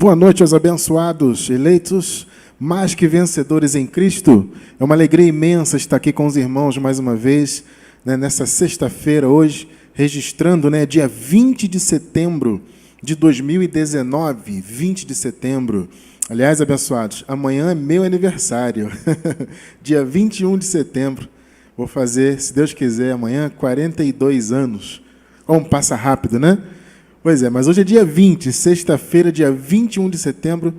Boa noite aos abençoados, eleitos, mais que vencedores em Cristo. É uma alegria imensa estar aqui com os irmãos mais uma vez, nessa sexta-feira, hoje, registrando, dia 20 de setembro de 2019, 20 de setembro. Aliás, abençoados, amanhã é meu aniversário, dia 21 de setembro. Vou fazer, se Deus quiser, amanhã 42 anos. Como passa rápido, né? Pois é, mas hoje é dia 20, sexta-feira, dia 21 de setembro,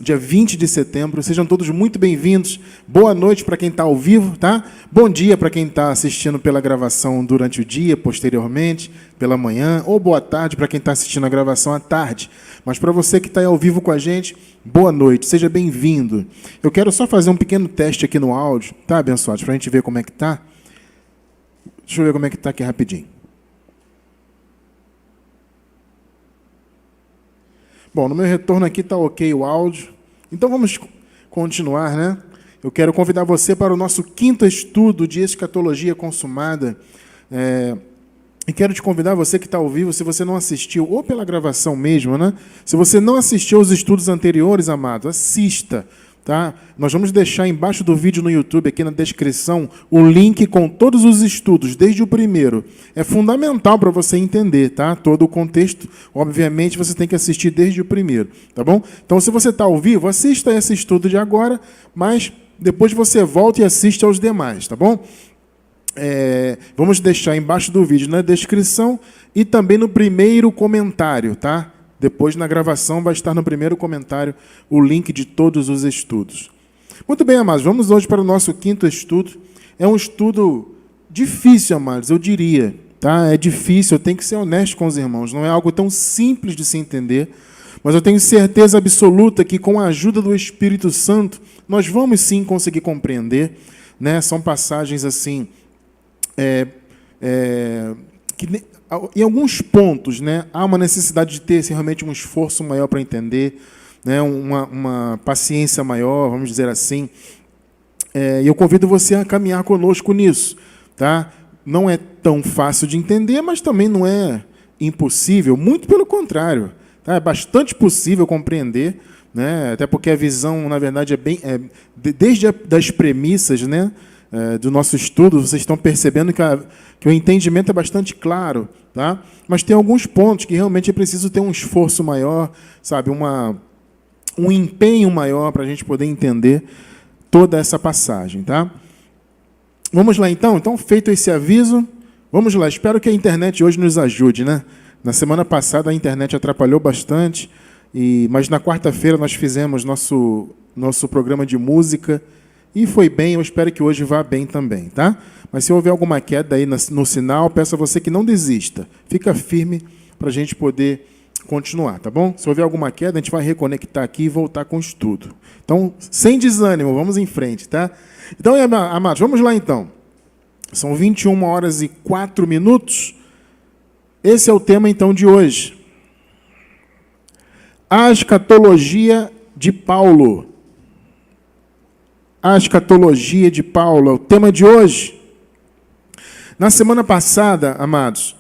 dia 20 de setembro. Sejam todos muito bem-vindos. Boa noite para quem está ao vivo, tá? Bom dia para quem está assistindo pela gravação durante o dia, posteriormente, pela manhã, ou boa tarde para quem está assistindo a gravação à tarde. Mas para você que está ao vivo com a gente, boa noite, seja bem-vindo. Eu quero só fazer um pequeno teste aqui no áudio, tá, abençoados, para a gente ver como é que está. Deixa eu ver como é que está aqui rapidinho. Bom, no meu retorno aqui está ok o áudio. Então vamos continuar, né? Eu quero convidar você para o nosso quinto estudo de escatologia consumada. E quero te convidar, você que está ao vivo, se você não assistiu, ou pela gravação mesmo, né? Se você não assistiu aos estudos anteriores, amado, assista. Tá? Nós vamos deixar embaixo do vídeo no YouTube, aqui na descrição, o link com todos os estudos, desde o primeiro. É fundamental para você entender, tá? Todo o contexto. Obviamente, você tem que assistir desde o primeiro, tá bom? Então, se você está ao vivo, assista esse estudo de agora, mas depois você volta e assiste aos demais, tá bom? Vamos deixar embaixo do vídeo na descrição e também no primeiro comentário, tá? Depois, na gravação, vai estar no primeiro comentário o link de todos os estudos. Muito bem, amados, vamos hoje para o nosso quinto estudo. É um estudo difícil, amados, eu diria. Tá? É difícil, eu tenho que ser honesto com os irmãos. Não é algo tão simples de se entender, mas eu tenho certeza absoluta que, com a ajuda do Espírito Santo, nós vamos sim conseguir compreender. Né? São passagens assim... que em alguns pontos, né, há uma necessidade de ter realmente um esforço maior para entender, né, uma paciência maior, vamos dizer assim. E eu convido você a caminhar conosco nisso. Tá? Não é tão fácil de entender, mas também não é impossível, muito pelo contrário. Tá? É bastante possível compreender, né, até porque a visão, na verdade, desde das premissas, né, do nosso estudo, vocês estão percebendo que o entendimento é bastante claro, tá? Mas tem alguns pontos que realmente é preciso ter um esforço maior, sabe, um empenho maior para a gente poder entender toda essa passagem, tá? Vamos lá, então? Então, feito esse aviso, vamos lá. Espero que a internet hoje nos ajude, né? Na semana passada a internet atrapalhou bastante, mas na quarta-feira nós fizemos nosso programa de música. E foi bem, eu espero que hoje vá bem também, tá? Mas se houver alguma queda aí no sinal, peço a você que não desista. Fica firme para a gente poder continuar, tá bom? Se houver alguma queda, a gente vai reconectar aqui e voltar com o estudo. Então, sem desânimo, vamos em frente, tá? Então, amados, vamos lá então. São 21h04. Esse é o tema, então, de hoje. A escatologia de Paulo. A escatologia de Paulo é o tema de hoje. Na semana passada, amados,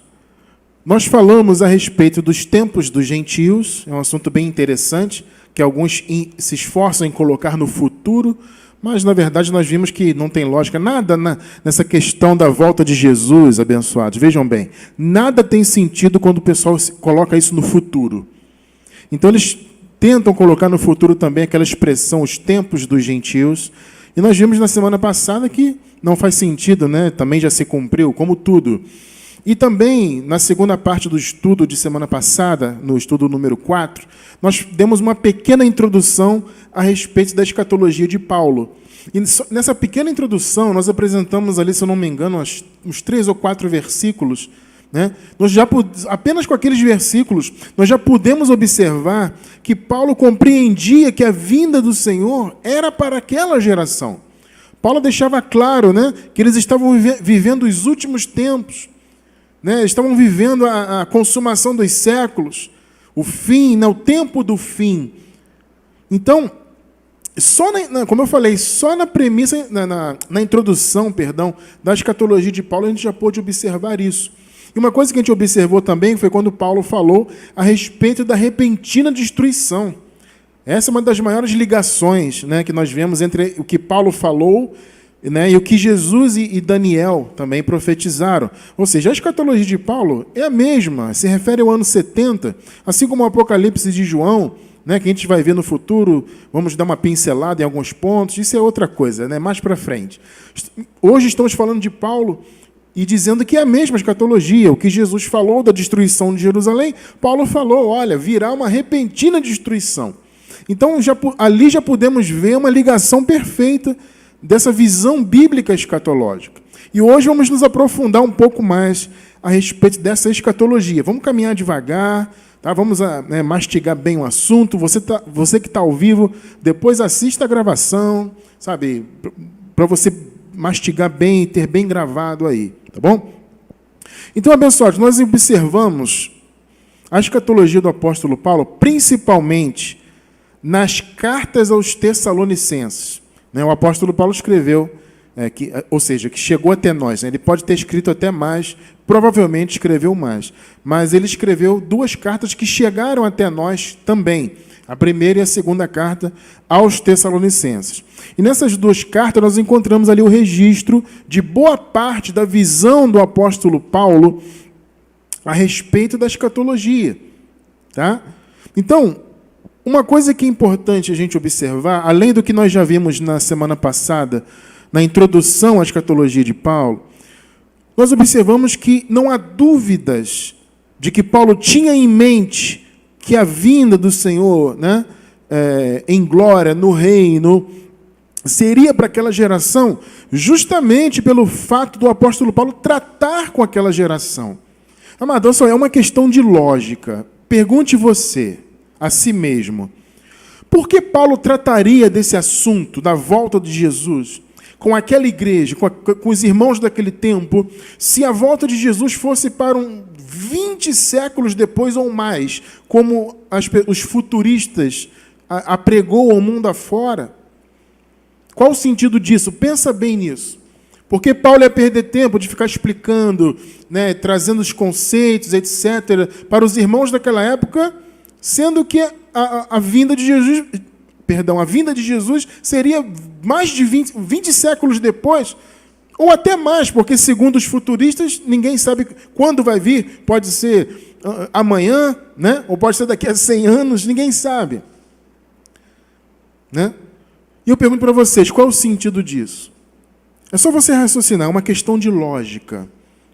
nós falamos a respeito dos tempos dos gentios. É um assunto bem interessante, que alguns se esforçam em colocar no futuro, mas, na verdade, nós vimos que não tem lógica nada nessa questão da volta de Jesus, abençoados. Vejam bem, nada tem sentido quando o pessoal coloca isso no futuro. Então, eles tentam colocar no futuro também aquela expressão, os tempos dos gentios. E nós vimos na semana passada que não faz sentido, né? Também já se cumpriu, como tudo. E também, na segunda parte do estudo de semana passada, no estudo número 4, nós demos uma pequena introdução a respeito da escatologia de Paulo. E nessa pequena introdução, nós apresentamos ali, se eu não me engano, uns 3 ou 4 versículos. Né? Apenas com aqueles versículos, nós já pudemos observar que Paulo compreendia que a vinda do Senhor era para aquela geração. Paulo deixava claro, né, que eles estavam vivendo os últimos tempos, né, estavam vivendo a consumação dos séculos, o fim, né, o tempo do fim. Então, como eu falei, só na premissa, na introdução, da escatologia de Paulo, a gente já pôde observar isso. E uma coisa que a gente observou também foi quando Paulo falou a respeito da repentina destruição. Essa é uma das maiores ligações, né, que nós vemos entre o que Paulo falou, né, e o que Jesus e Daniel também profetizaram. Ou seja, a escatologia de Paulo é a mesma, se refere ao ano 70, assim como o Apocalipse de João, né, que a gente vai ver no futuro. Vamos dar uma pincelada em alguns pontos, isso é outra coisa, né, mais para frente. Hoje estamos falando de Paulo e dizendo que é a mesma escatologia. O que Jesus falou da destruição de Jerusalém, Paulo falou, olha, virá uma repentina destruição. Então, ali já podemos ver uma ligação perfeita dessa visão bíblica escatológica. E hoje vamos nos aprofundar um pouco mais a respeito dessa escatologia. Vamos caminhar devagar, tá? Vamos mastigar bem o assunto. Você que está ao vivo, depois assista a gravação, sabe, para você mastigar bem e ter bem gravado aí, tá bom? Então, abençoados, nós observamos a escatologia do apóstolo Paulo, principalmente nas cartas aos Tessalonicenses. O apóstolo Paulo escreveu, que chegou até nós. Ele pode ter escrito até mais, provavelmente escreveu mais. Mas ele escreveu 2 cartas que chegaram até nós também. A primeira e a segunda carta aos Tessalonicenses. E nessas 2 cartas nós encontramos ali o registro de boa parte da visão do apóstolo Paulo a respeito da escatologia. Tá? Então, uma coisa que é importante a gente observar, além do que nós já vimos na semana passada, na introdução à escatologia de Paulo, nós observamos que não há dúvidas de que Paulo tinha em mente que a vinda do Senhor, né, em glória, no reino, seria para aquela geração, justamente pelo fato do apóstolo Paulo tratar com aquela geração. Amado, só é uma questão de lógica. Pergunte você a si mesmo, por que Paulo trataria desse assunto, da volta de Jesus, com aquela igreja, com os irmãos daquele tempo, se a volta de Jesus fosse para 20 séculos depois ou mais, como os futuristas apregou ao mundo afora? Qual o sentido disso? Pensa bem nisso. Porque Paulo ia perder tempo de ficar explicando, né, trazendo os conceitos, etc., para os irmãos daquela época, sendo que a vinda de Jesus seria mais de 20 séculos depois, ou até mais, porque segundo os futuristas, ninguém sabe quando vai vir, pode ser amanhã, né? Ou pode ser daqui a 100 anos, ninguém sabe. Né? E eu pergunto para vocês, qual é o sentido disso? É só você raciocinar, é uma questão de lógica.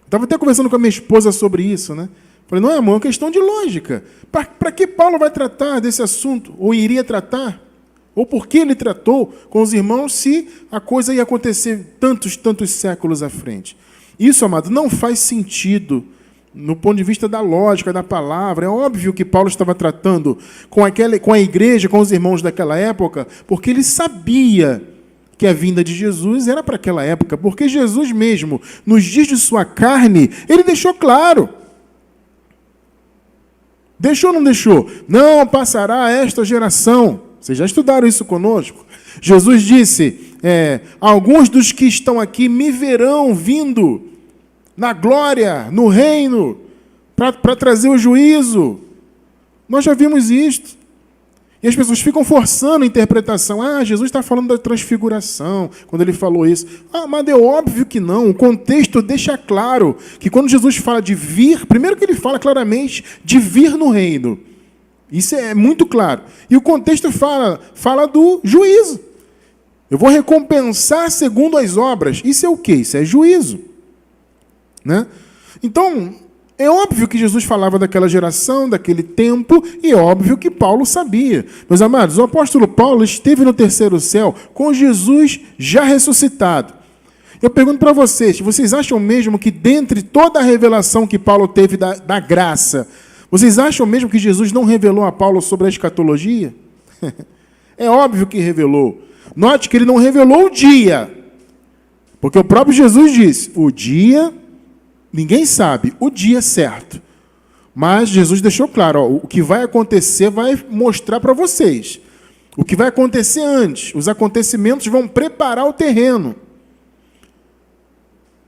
Estava até conversando com a minha esposa sobre isso, né? Falei, não é, amor, é uma questão de lógica. Para que Paulo vai tratar desse assunto? Ou iria tratar? Ou por que ele tratou com os irmãos se a coisa ia acontecer tantos séculos à frente? Isso, amado, não faz sentido no ponto de vista da lógica, da palavra. É óbvio que Paulo estava tratando com a igreja, com os irmãos daquela época, porque ele sabia que a vinda de Jesus era para aquela época. Porque Jesus mesmo, nos dias de sua carne, ele deixou claro. Deixou ou não deixou? Não passará esta geração. Vocês já estudaram isso conosco? Jesus disse, alguns dos que estão aqui me verão vindo na glória, no reino, para trazer o juízo. Nós já vimos isto. E as pessoas ficam forçando a interpretação. Jesus está falando da transfiguração, quando ele falou isso. Mas é óbvio que não. O contexto deixa claro que quando Jesus fala de vir, primeiro que ele fala claramente de vir no reino. Isso é muito claro. E o contexto fala do juízo. Eu vou recompensar segundo as obras. Isso é o quê? Isso é juízo. Né? Então, é óbvio que Jesus falava daquela geração, daquele tempo, e é óbvio que Paulo sabia. Meus amados, o apóstolo Paulo esteve no terceiro céu com Jesus já ressuscitado. Eu pergunto para vocês acham mesmo que dentre toda a revelação que Paulo teve da graça, vocês acham mesmo que Jesus não revelou a Paulo sobre a escatologia? É óbvio que revelou. Note que ele não revelou o dia. Porque o próprio Jesus disse, o dia, ninguém sabe, o dia certo. Mas Jesus deixou claro, o que vai acontecer vai mostrar para vocês. O que vai acontecer antes, os acontecimentos vão preparar o terreno.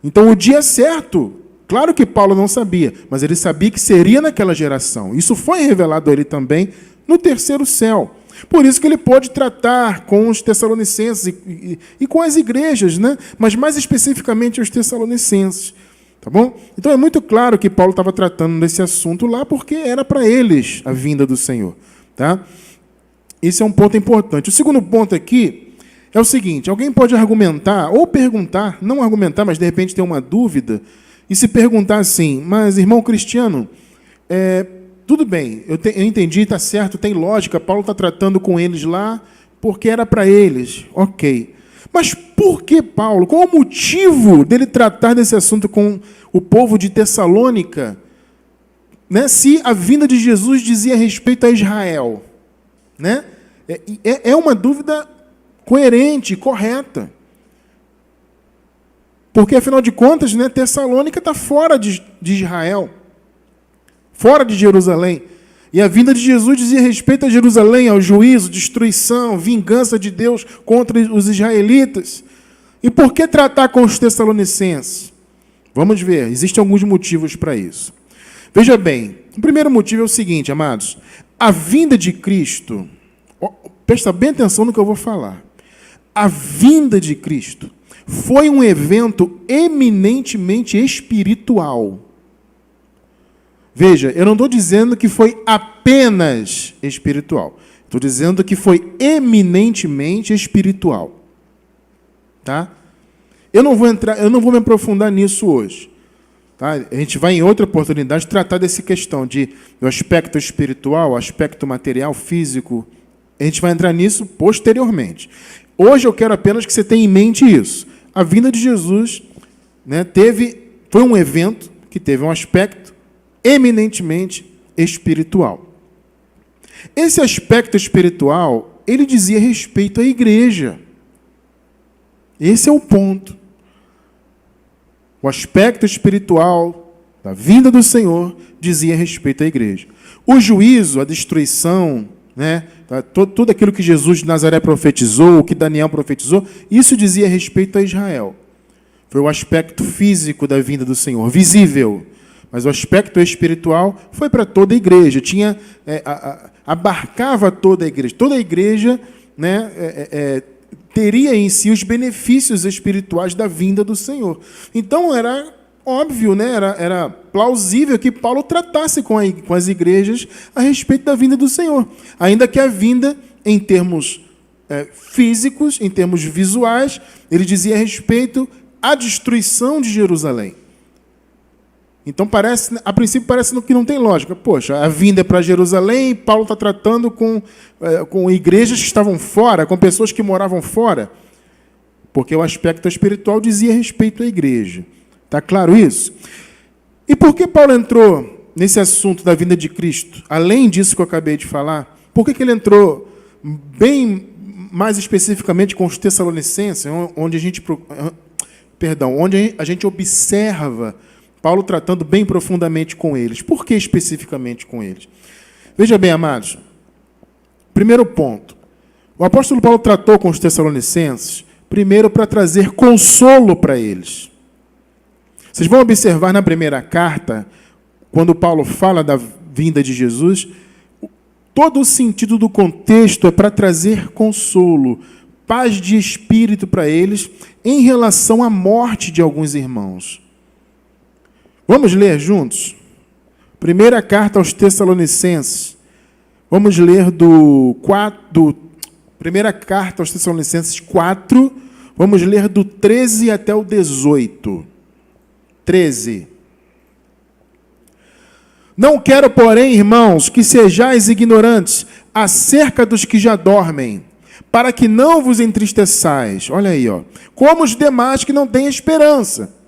Então o dia certo, claro que Paulo não sabia, mas ele sabia que seria naquela geração. Isso foi revelado a ele também no terceiro céu. Por isso que ele pôde tratar com os tessalonicenses e com as igrejas, né? Mas mais especificamente os tessalonicenses. Tá bom? Então é muito claro que Paulo estava tratando desse assunto lá, porque era para eles a vinda do Senhor. Tá? Esse é um ponto importante. O segundo ponto aqui é o seguinte: alguém pode argumentar, ou perguntar, não argumentar, mas de repente ter uma dúvida, e se perguntar assim, mas irmão Cristiano, tudo bem, eu entendi, está certo, tem lógica, Paulo está tratando com eles lá, porque era para eles, ok. Mas por que Paulo? Qual o motivo dele tratar desse assunto com o povo de Tessalônica, né, se a vinda de Jesus dizia respeito a Israel? Né? É uma dúvida coerente, correta. Porque, afinal de contas, né, Tessalônica está fora de Israel, fora de Jerusalém. E a vinda de Jesus dizia respeito a Jerusalém, ao juízo, destruição, vingança de Deus contra os israelitas. E por que tratar com os tessalonicenses? Vamos ver, existem alguns motivos para isso. Veja bem, o primeiro motivo é o seguinte, amados. A vinda de Cristo, presta bem atenção no que eu vou falar. A vinda de Cristo foi um evento eminentemente espiritual. Veja, eu não estou dizendo que foi apenas espiritual. Estou dizendo que foi eminentemente espiritual. Tá? Eu não vou me aprofundar nisso hoje. Tá? A gente vai, em outra oportunidade, tratar dessa questão do aspecto espiritual, aspecto material, físico. A gente vai entrar nisso posteriormente. Hoje eu quero apenas que você tenha em mente isso. A vinda de Jesus, né, foi um evento que teve um aspecto eminentemente espiritual. Esse aspecto espiritual, ele dizia respeito à igreja. Esse é o ponto. O aspecto espiritual da vinda do Senhor dizia respeito à igreja. O juízo, a destruição, né, tudo aquilo que Jesus de Nazaré profetizou, o que Daniel profetizou, isso dizia respeito a Israel. Foi o aspecto físico da vinda do Senhor, visível. Mas o aspecto espiritual foi para toda a igreja, abarcava toda a igreja. Toda a igreja, né, teria em si os benefícios espirituais da vinda do Senhor. Então era óbvio, né, era plausível que Paulo tratasse com as igrejas a respeito da vinda do Senhor. Ainda que a vinda, em termos físicos, em termos visuais, ele dizia respeito à destruição de Jerusalém. Então, a princípio, parece que não tem lógica. Poxa, a vinda é para Jerusalém, Paulo está tratando com igrejas que estavam fora, com pessoas que moravam fora, porque o aspecto espiritual dizia respeito à igreja. Está claro isso? E por que Paulo entrou nesse assunto da vinda de Cristo? Além disso que eu acabei de falar, por que ele entrou bem mais especificamente com os tessalonicenses, onde a gente observa Paulo tratando bem profundamente com eles. Por que especificamente com eles? Veja bem, amados. Primeiro ponto. O apóstolo Paulo tratou com os tessalonicenses, primeiro para trazer consolo para eles. Vocês vão observar na primeira carta, quando Paulo fala da vinda de Jesus, todo o sentido do contexto é para trazer consolo, paz de espírito para eles em relação à morte de alguns irmãos. Vamos ler juntos? Primeira carta aos Tessalonicenses. Vamos ler primeira carta aos Tessalonicenses 4. Vamos ler do 13 até o 18. 13. Não quero, porém, irmãos, que sejais ignorantes acerca dos que já dormem, para que não vos entristeçais. Olha aí, como os demais que não têm esperança.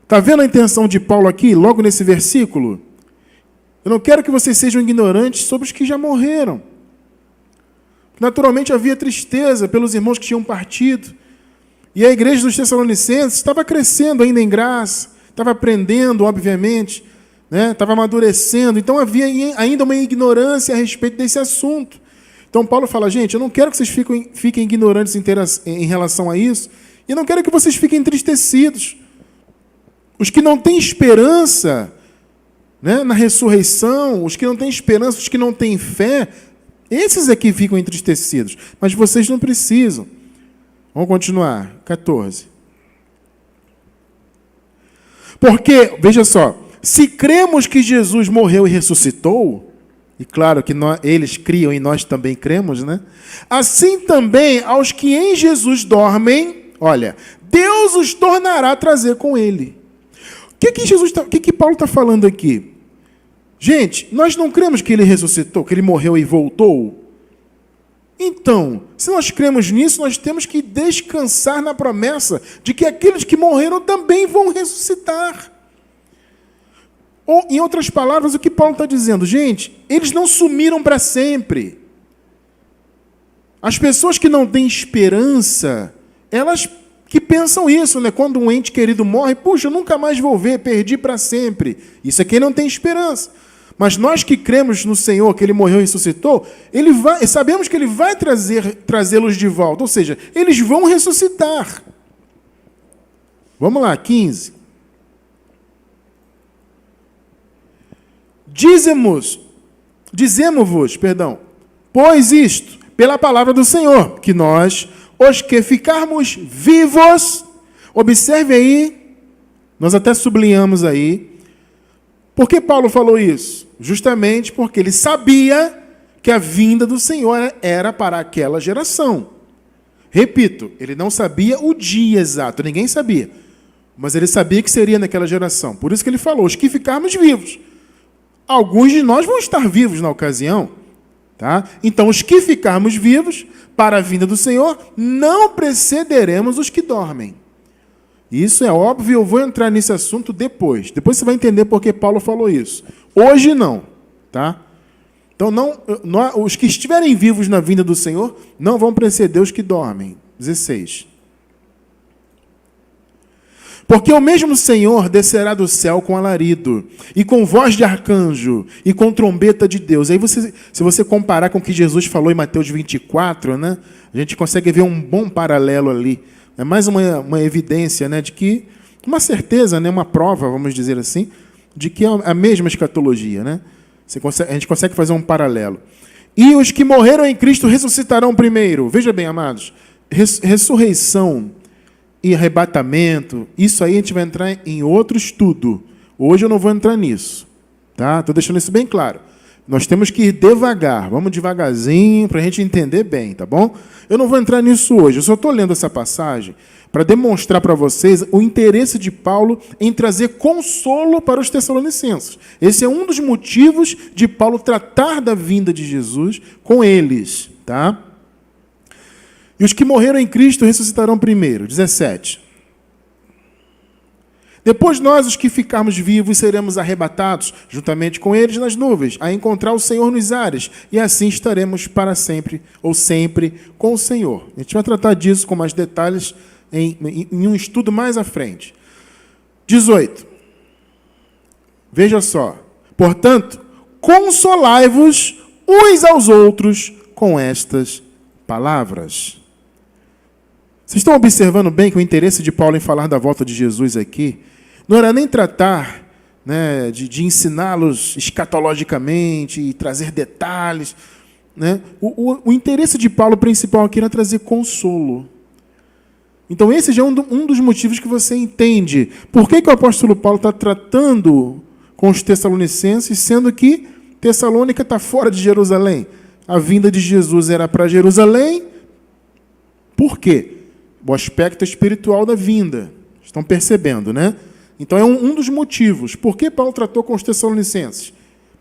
Está vendo a intenção de Paulo aqui, logo nesse versículo? Eu não quero que vocês sejam ignorantes sobre os que já morreram. Naturalmente havia tristeza pelos irmãos que tinham partido. E a igreja dos Tessalonicenses estava crescendo ainda em graça, estava aprendendo, obviamente, né? Estava amadurecendo. Então havia ainda uma ignorância a respeito desse assunto. Então Paulo fala, gente, eu não quero que vocês fiquem ignorantes em relação a isso, e não quero que vocês fiquem entristecidos. Os que não têm esperança, né, na ressurreição, os que não têm esperança, os que não têm fé, Esses é que ficam entristecidos, mas vocês não precisam. Vamos continuar. 14. Porque, veja só, se cremos que Jesus morreu e ressuscitou, e claro que eles criam e nós também cremos, né? Assim também aos que em Jesus dormem, olha, Deus os tornará a trazer com ele. O que Paulo está falando aqui? Gente, nós não cremos que ele ressuscitou, que ele morreu e voltou? Então, se nós cremos nisso, nós temos que descansar na promessa de que aqueles que morreram também vão ressuscitar. Ou, em outras palavras, o que Paulo está dizendo? Gente, eles não sumiram para sempre. As pessoas que não têm esperança, elas que pensam isso, né? Quando um ente querido morre, puxa, eu nunca mais vou ver, perdi para sempre. Isso é quem não tem esperança. Mas nós que cremos no Senhor, que Ele morreu e ressuscitou, sabemos que Ele vai trazê-los de volta. Ou seja, eles vão ressuscitar. Vamos lá, 15. Dizemos-vos, pois isto, pela palavra do Senhor, que nós, os que ficarmos vivos, observe aí, nós até sublinhamos aí, por que Paulo falou isso? Justamente porque ele sabia que a vinda do Senhor era para aquela geração. Repito, ele não sabia o dia exato, ninguém sabia, mas ele sabia que seria naquela geração. Por isso que ele falou, os que ficarmos vivos. Alguns de nós vão estar vivos na ocasião, tá? Então, os que ficarmos vivos para a vinda do Senhor, não precederemos os que dormem. Isso é óbvio, eu vou entrar nesse assunto depois. Depois você vai entender por que Paulo falou isso. Hoje não, tá? Então, os que estiverem vivos na vinda do Senhor não vão preceder os que dormem. 16. Porque o mesmo Senhor descerá do céu com alarido, e com voz de arcanjo, e com trombeta de Deus. Aí, se você comparar com o que Jesus falou em Mateus 24, né, a gente consegue ver um bom paralelo ali. É mais uma evidência, né, de que, uma certeza, né, uma prova, vamos dizer assim, de que é a mesma escatologia. Né? A gente consegue fazer um paralelo. E os que morreram em Cristo ressuscitarão primeiro. Veja bem, amados, ressurreição e arrebatamento, isso aí a gente vai entrar em outro estudo. Hoje eu não vou entrar nisso. Tá? Estou deixando isso bem claro. Nós temos que ir devagar, vamos devagarzinho para a gente entender bem, tá bom? Eu não vou entrar nisso hoje, eu só estou lendo essa passagem para demonstrar para vocês o interesse de Paulo em trazer consolo para os Tessalonicenses. Esse é um dos motivos de Paulo tratar da vinda de Jesus com eles, tá? E os que morreram em Cristo ressuscitarão primeiro. 17. Depois nós, os que ficarmos vivos, seremos arrebatados, juntamente com eles nas nuvens, a encontrar o Senhor nos ares, e assim estaremos para sempre, ou sempre, com o Senhor. A gente vai tratar disso com mais detalhes em um estudo mais à frente. 18. Veja só. Portanto, consolai-vos uns aos outros com estas palavras. Vocês estão observando bem que o interesse de Paulo em falar da volta de Jesus aqui não era nem tratar, né, de ensiná-los escatologicamente e trazer detalhes. Né? O interesse de Paulo principal aqui era trazer consolo. Então esse já é um dos motivos que você entende. Por que o apóstolo Paulo está tratando com os Tessalonicenses, sendo que Tessalônica está fora de Jerusalém? A vinda de Jesus era para Jerusalém. Por quê? O aspecto espiritual da vinda. Estão percebendo, né? Então é um dos motivos. Por que Paulo tratou com os Tessalonicenses?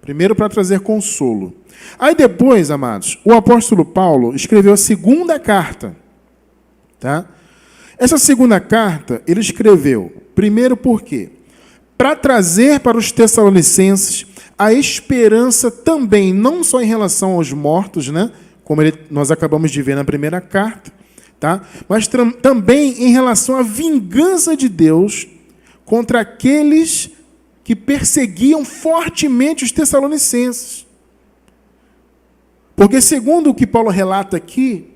Primeiro, para trazer consolo. Aí depois, amados, o apóstolo Paulo escreveu a segunda carta. Tá? Essa segunda carta, ele escreveu, primeiro por quê? Para trazer para os Tessalonicenses a esperança também, não só em relação aos mortos, né? Como nós acabamos de ver na primeira carta, tá? Mas também em relação à vingança de Deus contra aqueles que perseguiam fortemente os Tessalonicenses. Porque, segundo o que Paulo relata aqui,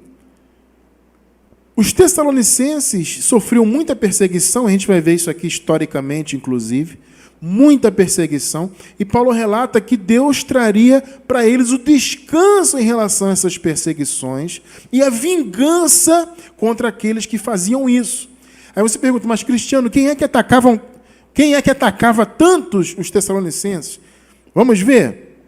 Os tessalonicenses sofriam muita perseguição, a gente vai ver isso aqui historicamente, inclusive, muita perseguição, e Paulo relata que Deus traria para eles o descanso em relação a essas perseguições e a vingança contra aqueles que faziam isso. Aí você pergunta, mas Cristiano, quem é que atacava tantos os tessalonicenses? Vamos ver?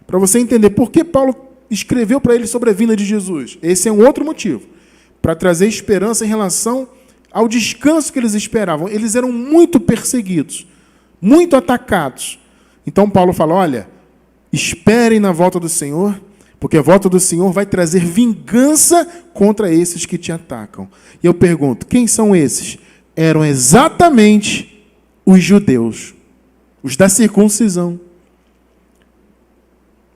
Para você entender por que Paulo escreveu para eles sobre a vinda de Jesus. Esse é um outro motivo, para trazer esperança em relação ao descanso que eles esperavam. Eles eram muito perseguidos, muito atacados. Então Paulo fala, olha, esperem na volta do Senhor, porque a volta do Senhor vai trazer vingança contra esses que te atacam. E eu pergunto, quem são esses? Eram exatamente os judeus, os da circuncisão,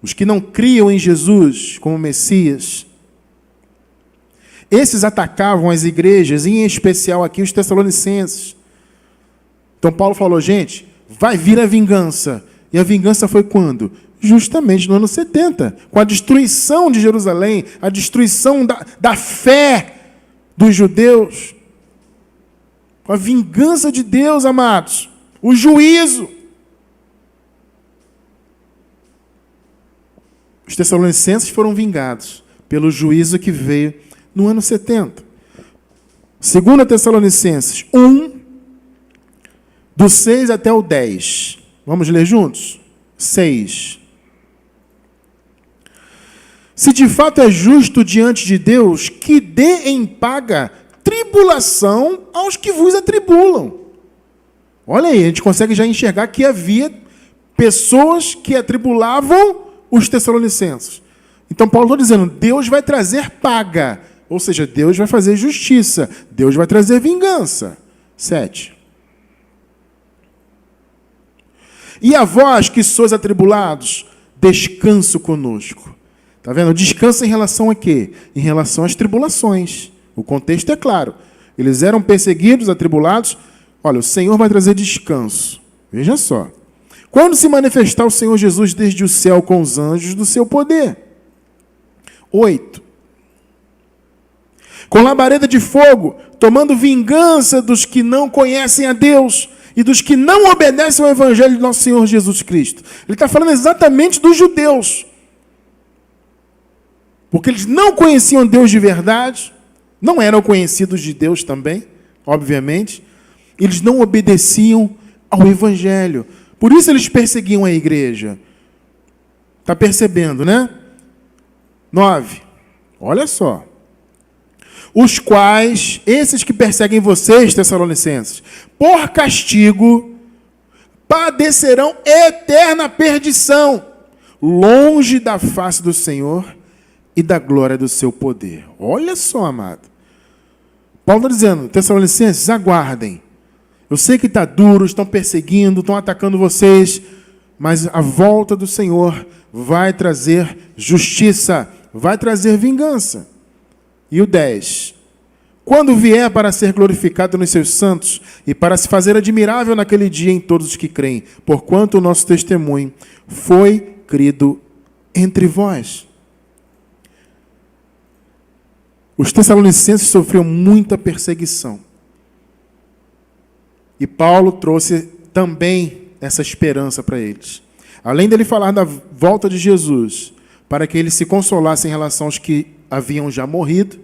os que não criam em Jesus como Messias. Esses atacavam as igrejas, em especial aqui os tessalonicenses. Então Paulo falou, gente, vai vir a vingança. E a vingança foi quando? Justamente no ano 70, com a destruição de Jerusalém, a destruição da fé dos judeus. Com a vingança de Deus, amados. O juízo. Os tessalonicenses foram vingados pelo juízo que veio no ano 70. 2 Tessalonicenses 1, do 6 até o 10. Vamos ler juntos? 6. Se de fato é justo diante de Deus, que dê em paga tribulação aos que vos atribulam. Olha aí, a gente consegue já enxergar que havia pessoas que atribulavam os tessalonicenses. Então Paulo está dizendo, Deus vai trazer paga. Ou seja, Deus vai fazer justiça. Deus vai trazer vingança. 7. E a vós que sois atribulados, descanso conosco. Está vendo? Descanso em relação a quê? Em relação às tribulações. O contexto é claro. Eles eram perseguidos, atribulados. Olha, o Senhor vai trazer descanso. Veja só. Quando se manifestar o Senhor Jesus desde o céu com os anjos do seu poder. 8. Com labareda de fogo, tomando vingança dos que não conhecem a Deus e dos que não obedecem ao Evangelho de nosso Senhor Jesus Cristo. Ele está falando exatamente dos judeus. Porque eles não conheciam Deus de verdade, não eram conhecidos de Deus também, obviamente. Eles não obedeciam ao Evangelho. Por isso eles perseguiam a igreja. Está percebendo, né? 9. Olha só. Os quais, esses que perseguem vocês, tessalonicenses, por castigo, padecerão eterna perdição, longe da face do Senhor e da glória do seu poder. Olha só, amado. Paulo está dizendo, tessalonicenses, aguardem. Eu sei que está duro, estão perseguindo, estão atacando vocês, mas a volta do Senhor vai trazer justiça, vai trazer vingança. E o 10. Quando vier para ser glorificado nos seus santos e para se fazer admirável naquele dia em todos os que creem, porquanto o nosso testemunho foi crido entre vós. Os tessalonicenses sofriam muita perseguição. E Paulo trouxe também essa esperança para eles. Além dele falar da volta de Jesus, para que eles se consolassem em relação aos que haviam já morrido,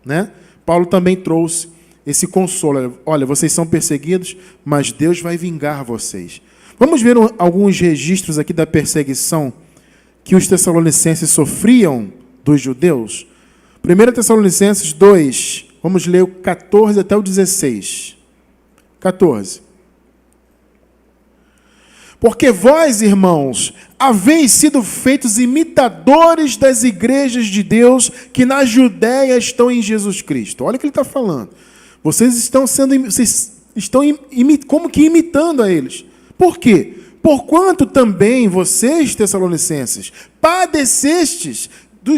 né? Paulo também trouxe esse consolo. Olha, vocês são perseguidos, mas Deus vai vingar vocês. Vamos ver alguns registros aqui da perseguição que os tessalonicenses sofriam dos judeus. 1 Tessalonicenses 2, vamos ler o 14 até o 16. 14. Porque vós, irmãos, haveis sido feitos imitadores das igrejas de Deus que na Judéia estão em Jesus Cristo. Olha o que ele está falando. Vocês estão como que imitando a eles. Por quê? Porquanto também vocês, tessalonicenses, padecestes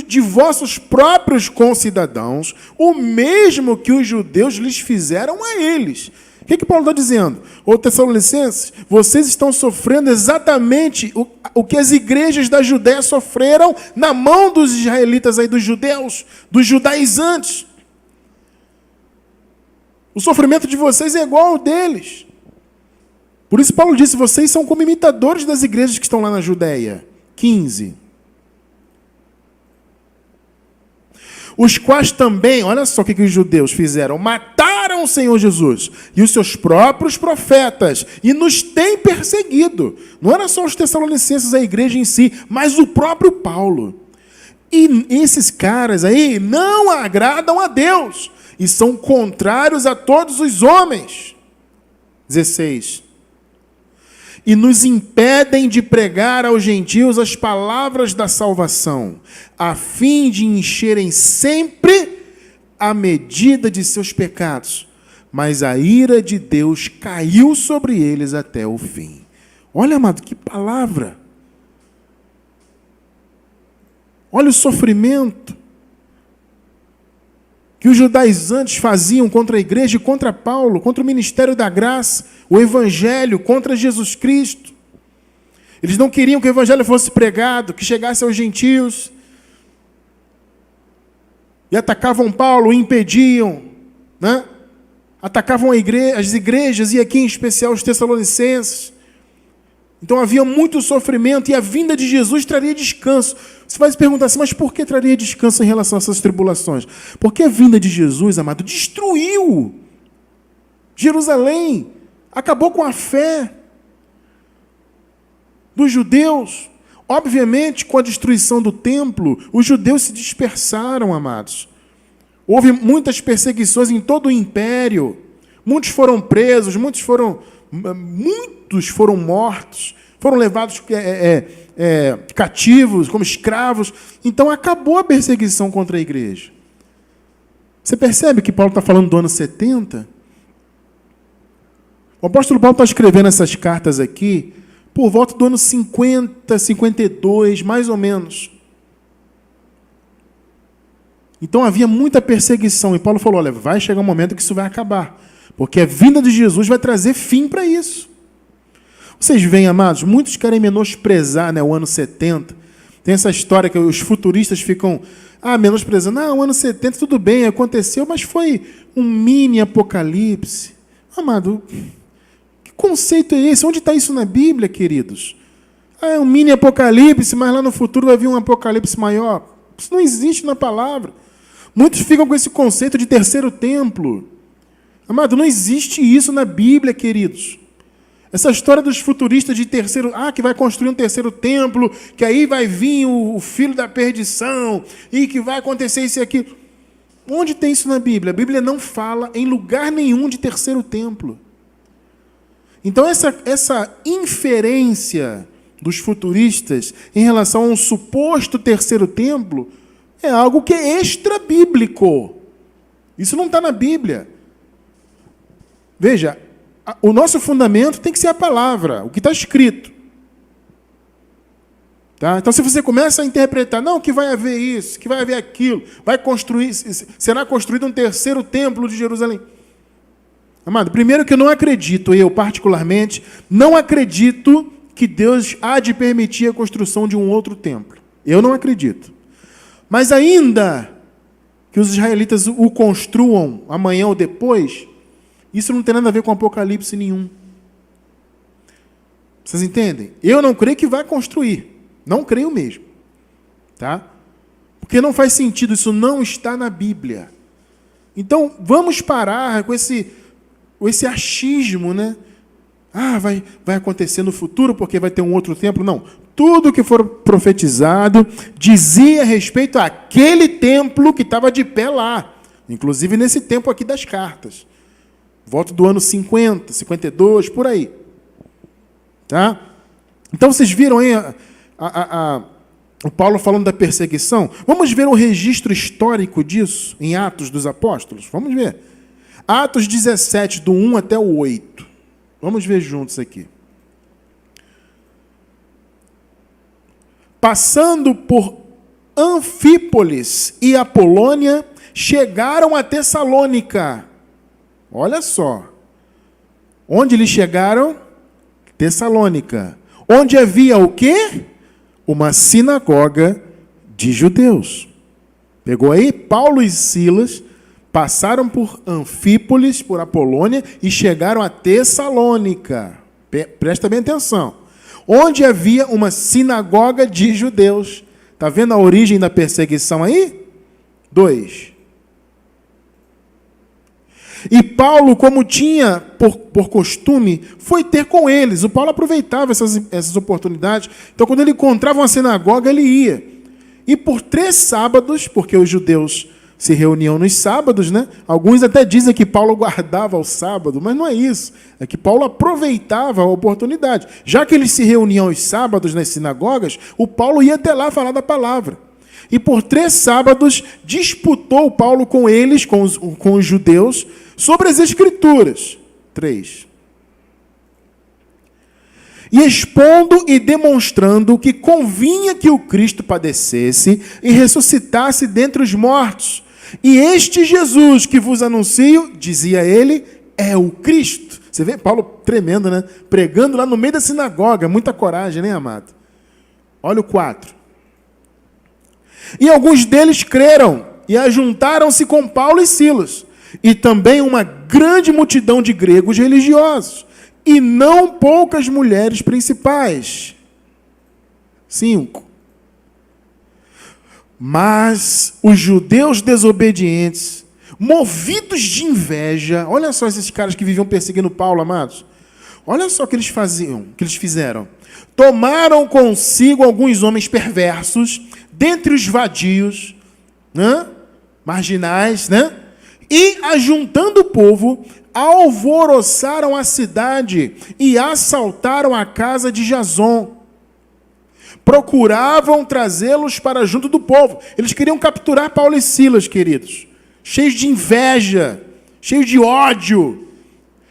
de vossos próprios concidadãos o mesmo que os judeus lhes fizeram a eles. O que Paulo está dizendo? Ô tessalonicenses, vocês estão sofrendo exatamente o que as igrejas da Judéia sofreram na mão dos israelitas aí, dos judeus, dos judaizantes. O sofrimento de vocês é igual ao deles. Por isso Paulo disse, vocês são como imitadores das igrejas que estão lá na Judéia. 15. Os quais também, olha só o que os judeus fizeram, mataram o Senhor Jesus e os seus próprios profetas e nos têm perseguido. Não era só os tessalonicenses, a igreja em si, mas o próprio Paulo. E esses caras aí não agradam a Deus e são contrários a todos os homens. 16. E nos impedem de pregar aos gentios as palavras da salvação, a fim de encherem sempre a medida de seus pecados. Mas a ira de Deus caiu sobre eles até o fim. Olha, amado, que palavra! Olha o sofrimento que os judaizantes faziam contra a igreja e contra Paulo, contra o ministério da graça, o evangelho, contra Jesus Cristo. Eles não queriam que o evangelho fosse pregado, que chegasse aos gentios. E atacavam Paulo, o impediam, né? Atacavam as igrejas, e aqui em especial os tessalonicenses. Então havia muito sofrimento, e a vinda de Jesus traria descanso. Você vai se perguntar assim, mas por que traria descanso em relação a essas tribulações? Porque a vinda de Jesus, amado, destruiu Jerusalém, acabou com a fé dos judeus. Obviamente, com a destruição do templo, os judeus se dispersaram, amados. Houve muitas perseguições em todo o império. Muitos foram presos, muitos foram mortos, foram levados cativos, como escravos. Então acabou a perseguição contra a igreja. Você percebe que Paulo está falando do ano 70? O apóstolo Paulo está escrevendo essas cartas aqui por volta do ano 50, 52, mais ou menos. Então havia muita perseguição, e Paulo falou, olha, vai chegar um momento que isso vai acabar, porque a vinda de Jesus vai trazer fim para isso. Vocês veem, amados, muitos querem menosprezar, né, o ano 70. Tem essa história que os futuristas ficam menosprezando. O ano 70 tudo bem, aconteceu, mas foi um mini apocalipse. Amado, que conceito é esse? Onde está isso na Bíblia, queridos? É um mini apocalipse, mas lá no futuro vai vir um apocalipse maior. Isso não existe na palavra. Muitos ficam com esse conceito de terceiro templo. Amado, não existe isso na Bíblia, queridos. Essa história dos futuristas de terceiro... que vai construir um terceiro templo, que aí vai vir o filho da perdição, e que vai acontecer isso e aquilo. Onde tem isso na Bíblia? A Bíblia não fala em lugar nenhum de terceiro templo. Então, essa inferência dos futuristas em relação a um suposto terceiro templo é algo que é extra-bíblico. Isso não está na Bíblia. Veja, o nosso fundamento tem que ser a palavra, o que está escrito. Tá? Então, se você começa a interpretar, não, que vai haver isso, que vai haver aquilo, será construído um terceiro templo de Jerusalém. Amado, primeiro que eu não acredito, eu particularmente, não acredito que Deus há de permitir a construção de um outro templo. Eu não acredito. Mas ainda que os israelitas o construam amanhã ou depois, isso não tem nada a ver com Apocalipse nenhum. Vocês entendem? Eu não creio que vai construir. Não creio mesmo. Tá? Porque não faz sentido, isso não está na Bíblia. Então, vamos parar com esse achismo, né? Vai acontecer no futuro porque vai ter um outro templo. Não. Tudo que for profetizado dizia respeito àquele templo que estava de pé lá. Inclusive nesse tempo aqui das cartas. Volta do ano 50, 52, por aí. Tá? Então vocês viram aí o Paulo falando da perseguição? Vamos ver o registro histórico disso em Atos dos Apóstolos? Vamos ver. Atos 17, do 1 até o 8. Vamos ver juntos aqui. Passando por Anfípolis e Apolônia, chegaram a Tessalônica. Olha só. Onde eles chegaram? Tessalônica. Onde havia o quê? Uma sinagoga de judeus. Pegou aí? Paulo e Silas passaram por Anfípolis, por Apolônia, e chegaram a Tessalônica. Presta bem atenção. Onde havia uma sinagoga de judeus. Está vendo a origem da perseguição aí? 2. E Paulo, como tinha por costume, foi ter com eles. O Paulo aproveitava essas oportunidades. Então, quando ele encontrava uma sinagoga, ele ia. E por 3 sábados, porque os judeus se reuniam nos sábados, né? Alguns até dizem que Paulo guardava o sábado, mas não é isso. É que Paulo aproveitava a oportunidade. Já que eles se reuniam aos sábados nas sinagogas, o Paulo ia até lá falar da palavra. E por 3 sábados disputou Paulo com eles, com os judeus, sobre as Escrituras. 3. E expondo e demonstrando que convinha que o Cristo padecesse e ressuscitasse dentre os mortos. E este Jesus que vos anuncio, dizia ele, é o Cristo. Você vê Paulo tremendo, né? Pregando lá no meio da sinagoga. Muita coragem, né, amado? Olha o 4. E alguns deles creram e ajuntaram-se com Paulo e Silas. E também uma grande multidão de gregos religiosos. E não poucas mulheres principais. 5. Mas os judeus desobedientes, movidos de inveja, olha só esses caras que viviam perseguindo Paulo, amados. Olha só o que eles fizeram. Tomaram consigo alguns homens perversos, dentre os vadios, né? Marginais, né? E, ajuntando o povo, alvoroçaram a cidade e assaltaram a casa de Jason. Procuravam trazê-los para junto do povo. Eles queriam capturar Paulo e Silas, queridos. Cheios de inveja, cheios de ódio.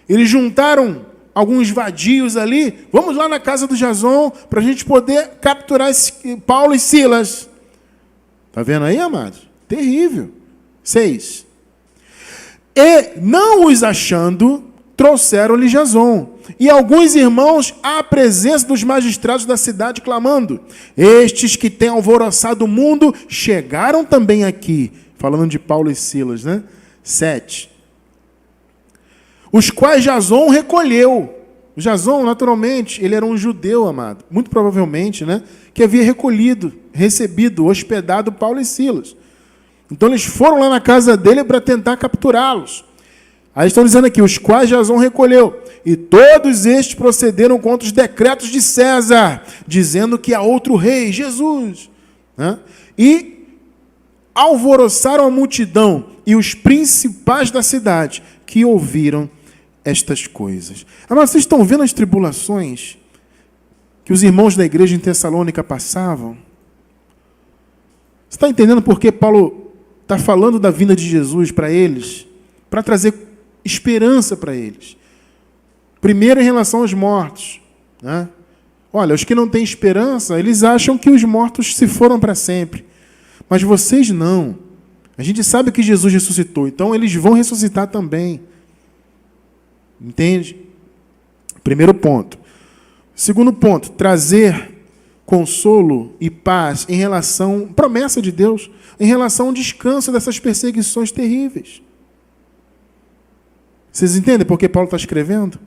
Eles juntaram alguns vadios ali. Vamos lá na casa do Jason para a gente poder capturar Paulo e Silas. Está vendo aí, amados? Terrível. 6. E, não os achando, trouxeram-lhe Jason e alguns irmãos à presença dos magistrados da cidade, clamando: estes que têm alvoroçado o mundo chegaram também aqui. Falando de Paulo e Silas, né? 7. Os quais Jason recolheu. Jason, naturalmente, ele era um judeu, amado. Muito provavelmente, né? Que havia recebido, hospedado Paulo e Silas. Então eles foram lá na casa dele para tentar capturá-los. Aí estão dizendo aqui, os quais Jason recolheu. E todos estes procederam contra os decretos de César, dizendo que há outro rei, Jesus. Né? E alvoroçaram a multidão e os principais da cidade, que ouviram estas coisas. Mas vocês estão vendo as tribulações que os irmãos da igreja em Tessalônica passavam? Você está entendendo por que Paulo está falando da vinda de Jesus para eles? Para trazer esperança para eles. Primeiro, em relação aos mortos. Né? Olha, os que não têm esperança, eles acham que os mortos se foram para sempre. Mas vocês não. A gente sabe que Jesus ressuscitou, então eles vão ressuscitar também. Entende? Primeiro ponto. Segundo ponto, trazer consolo e paz em relação, promessa de Deus, em relação ao descanso dessas perseguições terríveis. Vocês entendem por que Paulo está escrevendo?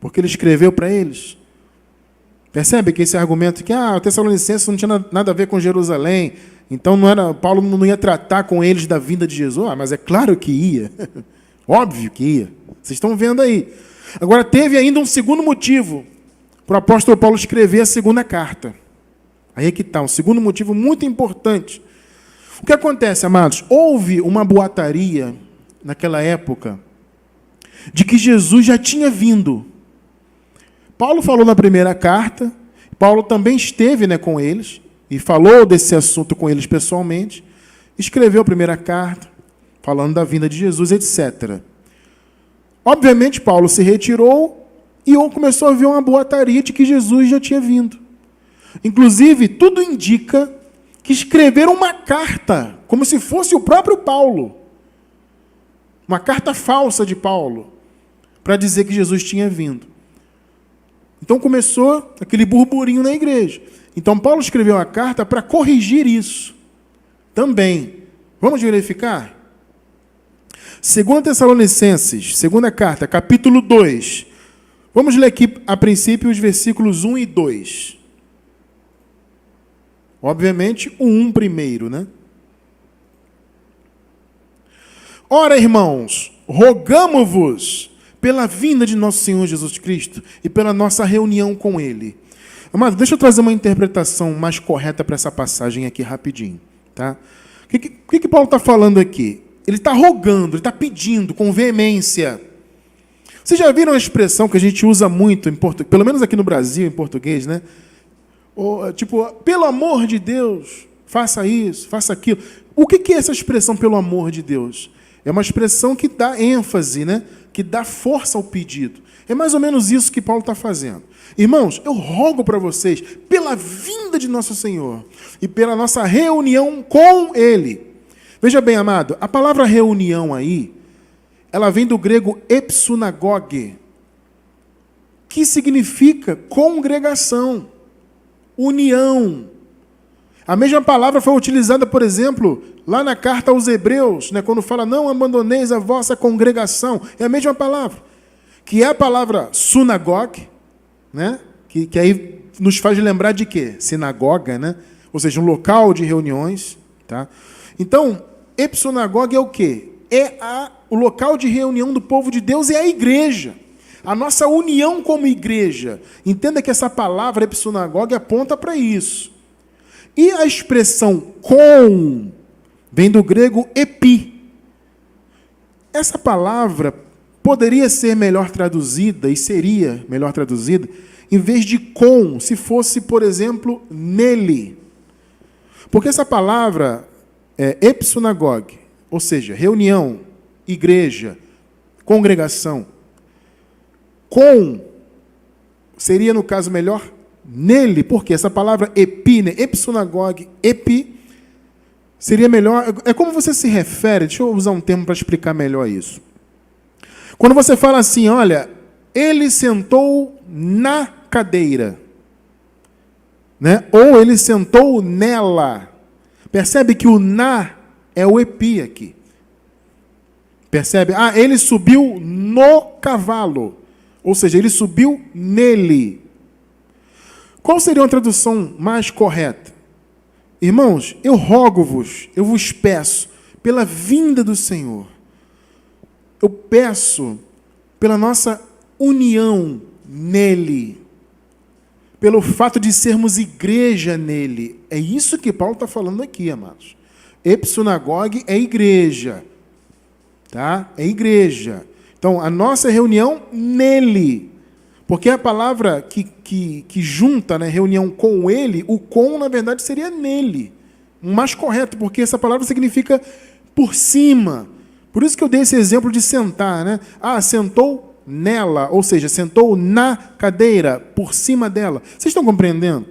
Porque ele escreveu para eles. Percebe que esse argumento que o Tessalonicenses não tinha nada a ver com Jerusalém, então Paulo não ia tratar com eles da vinda de Jesus. Mas é claro que ia. Óbvio que ia. Vocês estão vendo aí. Agora, teve ainda um segundo motivo para o apóstolo Paulo escrever a segunda carta. Aí é que está, um segundo motivo muito importante. O que acontece, amados? Houve uma boataria naquela época de que Jesus já tinha vindo. Paulo falou na primeira carta, Paulo também esteve, com eles, e falou desse assunto com eles pessoalmente, escreveu a primeira carta, falando da vinda de Jesus, etc. Obviamente, Paulo se retirou e começou a ver uma boataria de que Jesus já tinha vindo. Inclusive, tudo indica que escreveram uma carta, como se fosse o próprio Paulo. Uma carta falsa de Paulo, para dizer que Jesus tinha vindo. Então começou aquele burburinho na igreja. Então Paulo escreveu a carta para corrigir isso também. Vamos verificar? 2 Tessalonicenses, segunda carta, capítulo 2. Vamos ler aqui, a princípio, os versículos 1 e 2. Obviamente, o 1 primeiro, né? Ora, irmãos, rogamo-vos pela vinda de nosso Senhor Jesus Cristo e pela nossa reunião com Ele. Amado, deixa eu trazer uma interpretação mais correta para essa passagem aqui rapidinho. Tá? O que Paulo está falando aqui? Ele está rogando, ele está pedindo com veemência. Vocês já viram a expressão que a gente usa muito, em português, pelo menos aqui no Brasil, em português, né? Tipo, pelo amor de Deus, faça isso, faça aquilo. O que é essa expressão, pelo amor de Deus? É uma expressão que dá ênfase, né? Que dá força ao pedido. É mais ou menos isso que Paulo está fazendo. Irmãos, eu rogo para vocês, pela vinda de nosso Senhor e pela nossa reunião com Ele. Veja bem, amado, a palavra reunião aí, ela vem do grego epsunagoge, que significa congregação, união. A mesma palavra foi utilizada, por exemplo, lá na carta aos Hebreus, né, quando fala, não abandoneis a vossa congregação. É a mesma palavra, que é a palavra sunagogue, né, que aí nos faz lembrar de quê? Sinagoga, né? Ou seja, um local de reuniões. Tá? Então, epsunagogue é o quê? O local de reunião do povo de Deus, é a igreja. A nossa união como igreja. Entenda que essa palavra epsunagogue aponta para isso. E a expressão com vem do grego epi. Essa palavra poderia ser melhor traduzida, e seria melhor traduzida, em vez de com, se fosse, por exemplo, nele. Porque essa palavra é epsunagogue, ou seja, reunião, igreja, congregação. Com seria, no caso, melhor nele, porque essa palavra epi, né, epsunagogue, epi, seria melhor. É como você se refere, deixa eu usar um termo para explicar melhor isso. Quando você fala assim, olha, ele sentou na cadeira, né? Ou ele sentou nela. Percebe que o na é o epi aqui. Percebe? Ah, ele subiu no cavalo. Ou seja, ele subiu nele. Qual seria uma tradução mais correta? Irmãos, eu rogo-vos, eu vos peço, pela vinda do Senhor. Eu peço pela nossa união nele. Pelo fato de sermos igreja nele. É isso que Paulo está falando aqui, amados. Epsunagogue é igreja. Tá? É igreja. Então, a nossa reunião nele. Porque a palavra que junta, né, reunião com ele, o com, na verdade, seria nele. O mais correto, porque essa palavra significa por cima. Por isso que eu dei esse exemplo de sentar, né? Ah, sentou nela, ou seja, sentou na cadeira, por cima dela. Vocês estão compreendendo?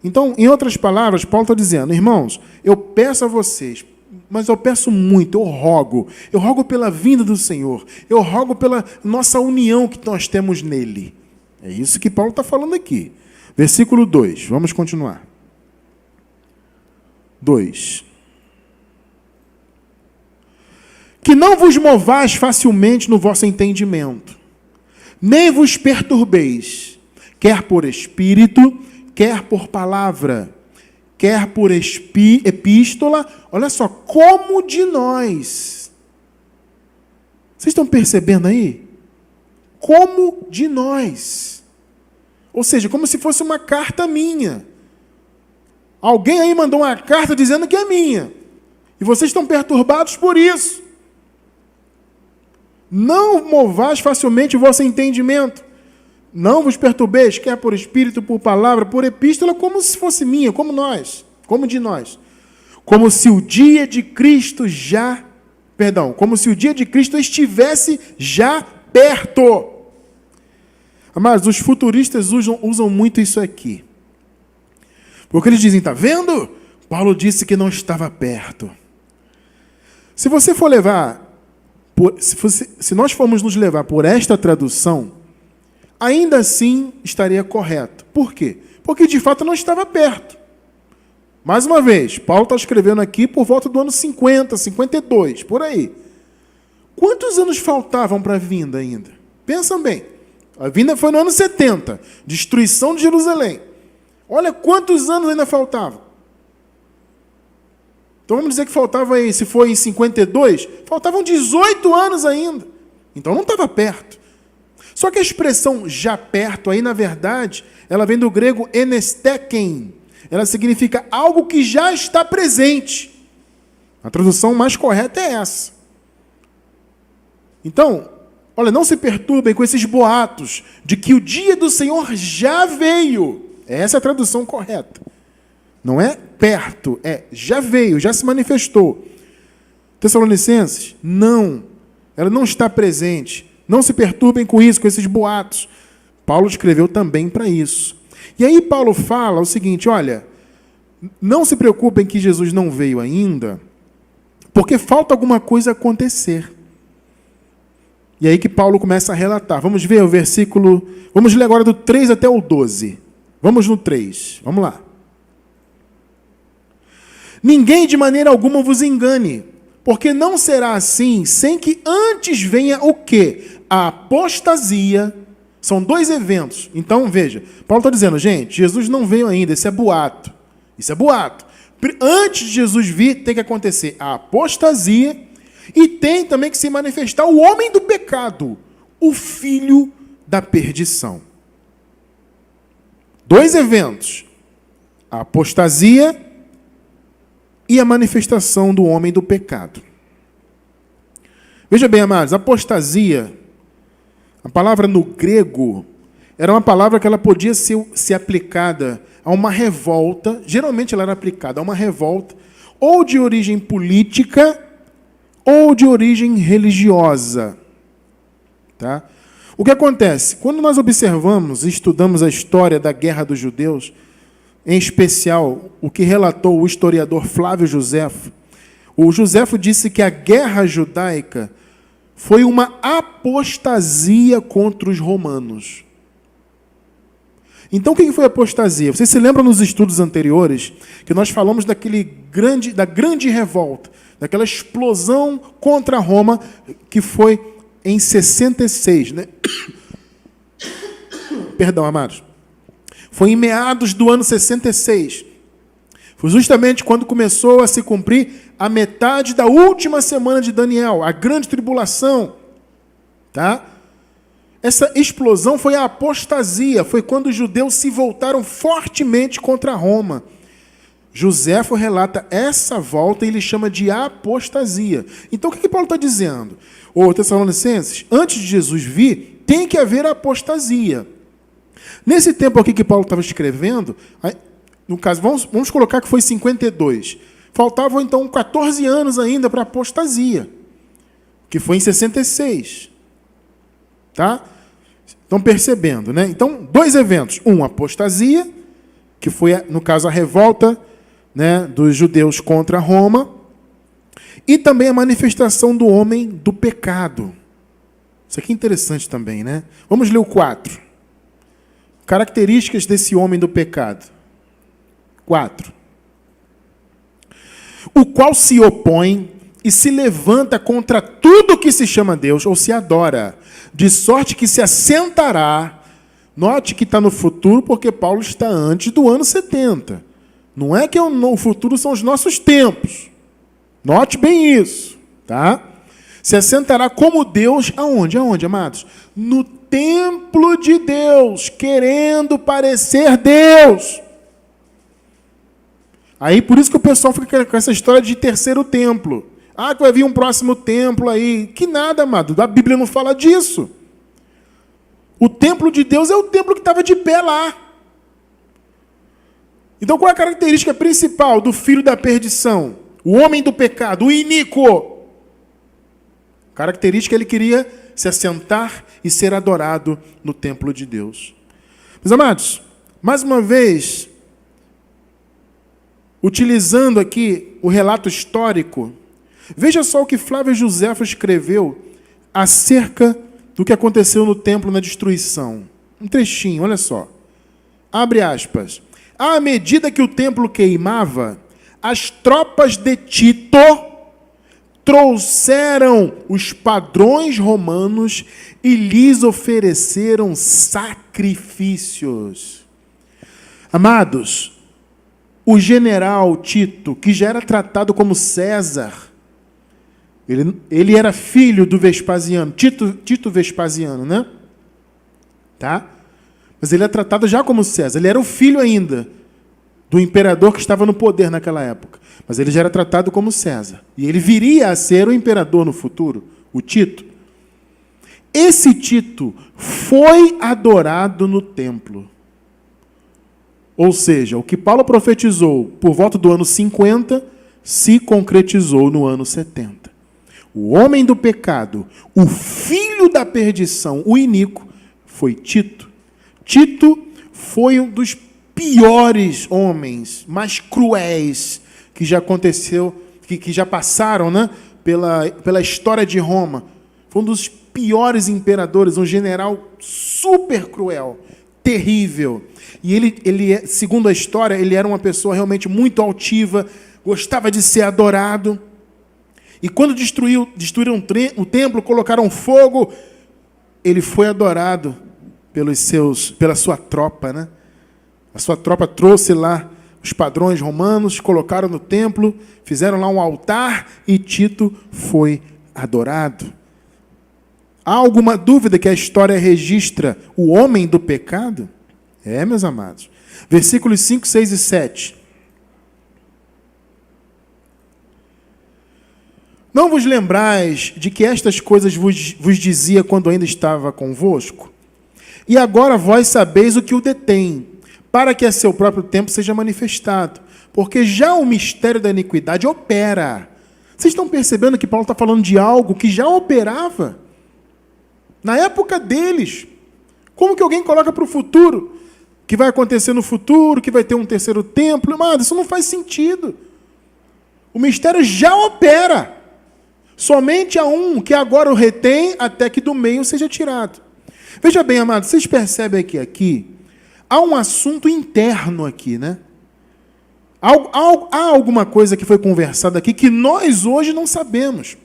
Então, em outras palavras, Paulo está dizendo, irmãos, eu peço a vocês, mas eu peço muito, eu rogo pela vinda do Senhor, eu rogo pela nossa união que nós temos nele. É isso que Paulo está falando aqui. Versículo 2, vamos continuar. 2. Que não vos movais facilmente no vosso entendimento, nem vos perturbeis, quer por espírito, quer por palavra, quer por epístola, olha só, como de nós. Vocês estão percebendo aí? Como de nós. Ou seja, como se fosse uma carta minha. Alguém aí mandou uma carta dizendo que é minha. E vocês estão perturbados por isso. Não movais facilmente o vosso entendimento. Não vos perturbeis, quer por espírito, por palavra, por epístola, como se fosse minha, como nós, como de nós. Como se o dia de Cristo como se o dia de Cristo estivesse já perto. Amados, os futuristas usam muito isso aqui. Porque eles dizem, está vendo? Paulo disse que não estava perto. Se você for levar, se nós formos nos levar por esta tradução, ainda assim estaria correto. Por quê? Porque de fato não estava perto. Mais uma vez, Paulo está escrevendo aqui por volta do ano 50, 52, por aí. Quantos anos faltavam para a vinda ainda? Pensam bem. A vinda foi no ano 70, destruição de Jerusalém. Olha quantos anos ainda faltavam. Então vamos dizer que faltava aí, se foi em 52, faltavam 18 anos ainda. Então não estava perto. Só que a expressão já perto aí, na verdade, ela vem do grego enesteken. Ela significa algo que já está presente. A tradução mais correta é essa. Então, olha, não se perturbem com esses boatos de que o dia do Senhor já veio. Essa é a tradução correta. Não é perto, é já veio, já se manifestou. Tessalonicenses, não. Ela não está presente. Não se perturbem com isso, com esses boatos. Paulo escreveu também para isso. E aí Paulo fala o seguinte, olha, não se preocupem que Jesus não veio ainda, porque falta alguma coisa acontecer. E aí que Paulo começa a relatar. Vamos ver o versículo, vamos ler agora do 3 até o 12. Vamos no 3, vamos lá. Ninguém de maneira alguma vos engane, porque não será assim sem que antes venha o quê? A apostasia. São dois eventos. Então, veja, Paulo está dizendo, gente, Jesus não veio ainda, isso é boato. Isso é boato. Antes de Jesus vir, tem que acontecer a apostasia e tem também que se manifestar o homem do pecado, o filho da perdição. Dois eventos. A apostasia e a manifestação do homem do pecado. Veja bem, amados, apostasia, a palavra no grego, era uma palavra que ela podia ser aplicada a uma revolta, geralmente ela era aplicada a uma revolta, ou de origem política, ou de origem religiosa. Tá? O que acontece? Quando nós observamos e estudamos a história da Guerra dos Judeus, em especial o que relatou o historiador Flávio Joséfo, o Joséfo disse que a guerra judaica foi uma apostasia contra os romanos. Então, o que foi apostasia? Vocês se lembram nos estudos anteriores que nós falamos da grande revolta, daquela explosão contra Roma que foi em 66, né? Perdão, amados. Foi em meados do ano 66. Foi justamente quando começou a se cumprir a metade da última semana de Daniel, a grande tribulação. Tá? Essa explosão foi a apostasia, foi quando os judeus se voltaram fortemente contra Roma. Joséfo relata essa volta e ele chama de apostasia. Então, o que Paulo está dizendo? Ô, Tessalonicenses, antes de Jesus vir, tem que haver apostasia. Nesse tempo aqui que Paulo estava escrevendo, no caso, vamos colocar que foi 52. Faltavam, então, 14 anos ainda para a apostasia, que foi em 66. Tá? Estão percebendo, né? Então, dois eventos. Um, apostasia, que foi, no caso, a revolta, né, dos judeus contra Roma, e também a manifestação do homem do pecado. Isso aqui é interessante também, né? Vamos ler o 4. Características desse homem do pecado. 4. O qual se opõe e se levanta contra tudo que se chama Deus, ou se adora, de sorte que se assentará. Note que está no futuro, porque Paulo está antes do ano 70. Não é que o futuro são os nossos tempos. Note bem isso. Tá? Se assentará como Deus, aonde? Aonde, amados? No templo de Deus, querendo parecer Deus. Aí, por isso que o pessoal fica com essa história de terceiro templo. Ah, que vai vir um próximo templo aí. Que nada, amado. A Bíblia não fala disso. O templo de Deus é o templo que estava de pé lá. Então, qual é a característica principal do filho da perdição? O homem do pecado, o iníquo. Característica, ele queria se assentar e ser adorado no templo de Deus. Meus amados, mais uma vez, utilizando aqui o relato histórico, veja só o que Flávio Joséfo escreveu acerca do que aconteceu no templo na destruição. Um trechinho, olha só. Abre aspas. À medida que o templo queimava, as tropas de Tito trouxeram os padrões romanos e lhes ofereceram sacrifícios. Amados, o general Tito, que já era tratado como César, ele era filho do Vespasiano, Tito Vespasiano, né? Tá? Mas ele é tratado já como César. Ele era o filho ainda do imperador que estava no poder naquela época. Mas ele já era tratado como César. E ele viria a ser o imperador no futuro, o Tito. Esse Tito foi adorado no templo. Ou seja, o que Paulo profetizou por volta do ano 50 se concretizou no ano 70. O homem do pecado, o filho da perdição, o iníquo, foi Tito. Tito foi um dos piores homens, mais cruéis que já aconteceu, que já passaram, né, pela história de Roma. Foi um dos piores imperadores, um general super cruel, terrível. E ele, segundo a história, ele era uma pessoa realmente muito altiva, gostava de ser adorado. E quando destruíram o templo, colocaram fogo, ele foi adorado pela sua tropa, né? A sua tropa trouxe lá os padrões romanos, colocaram no templo, fizeram lá um altar e Tito foi adorado. Há alguma dúvida que a história registra o homem do pecado? É, meus amados. Versículos 5, 6 e 7. Não vos lembrais de que estas coisas vos dizia quando ainda estava convosco? E agora vós sabeis o que o detém, para que a seu próprio tempo seja manifestado. Porque já o mistério da iniquidade opera. Vocês estão percebendo que Paulo está falando de algo que já operava? Na época deles. Como que alguém coloca para o futuro? Que vai acontecer no futuro, que vai ter um terceiro templo? Mano, isso não faz sentido. O mistério já opera. Somente há um que agora o retém até que do meio seja tirado. Veja bem, amados, vocês percebem que aqui há um assunto interno aqui, né? Há alguma coisa que foi conversada aqui que nós hoje não sabemos.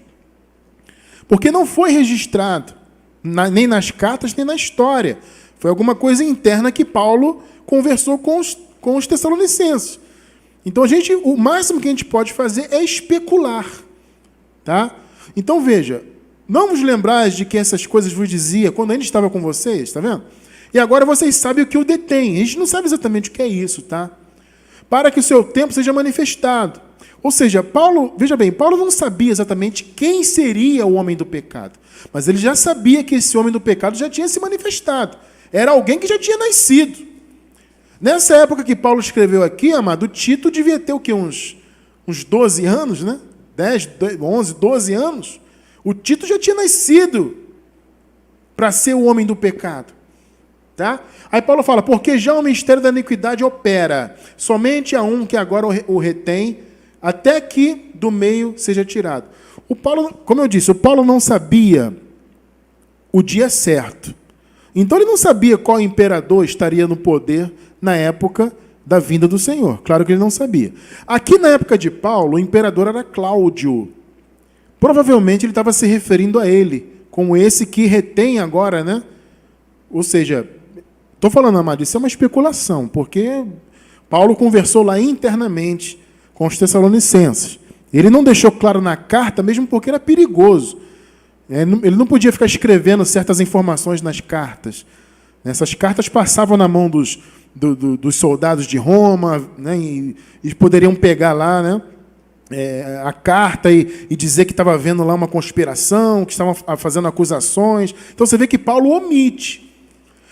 Porque não foi registrado, nem nas cartas, nem na história. Foi alguma coisa interna que Paulo conversou com os tessalonicenses. Então, o máximo que a gente pode fazer é especular. Tá? Então, veja, não vos lembrais de que essas coisas vos dizia quando ainda estava com vocês, tá vendo? E agora vocês sabem o que o detém. A gente não sabe exatamente o que é isso, tá? Para que o seu tempo seja manifestado. Ou seja, veja bem, Paulo não sabia exatamente quem seria o homem do pecado. Mas ele já sabia que esse homem do pecado já tinha se manifestado. Era alguém que já tinha nascido. Nessa época que Paulo escreveu aqui, amado, Tito devia ter o quê? Uns 12 anos, né? 10, 11, 12 anos. O Tito já tinha nascido para ser o homem do pecado. Tá? Aí Paulo fala, porque já o mistério da iniquidade opera. Somente há um que agora o retém, até que do meio seja tirado. Como eu disse, o Paulo não sabia o dia certo. Então ele não sabia qual imperador estaria no poder na época da vinda do Senhor. Claro que ele não sabia. Aqui na época de Paulo, o imperador era Cláudio. Provavelmente ele estava se referindo a ele, como esse que retém agora, né? Ou seja, estou falando, amado, isso é uma especulação, porque Paulo conversou lá internamente com os tessalonicenses. Ele não deixou claro na carta, mesmo porque era perigoso. Ele não podia ficar escrevendo certas informações nas cartas. Essas cartas passavam na mão dos soldados de Roma, né, e poderiam pegar lá, né, a carta e dizer que estava havendo lá uma conspiração, que estavam fazendo acusações. Então você vê que Paulo omite.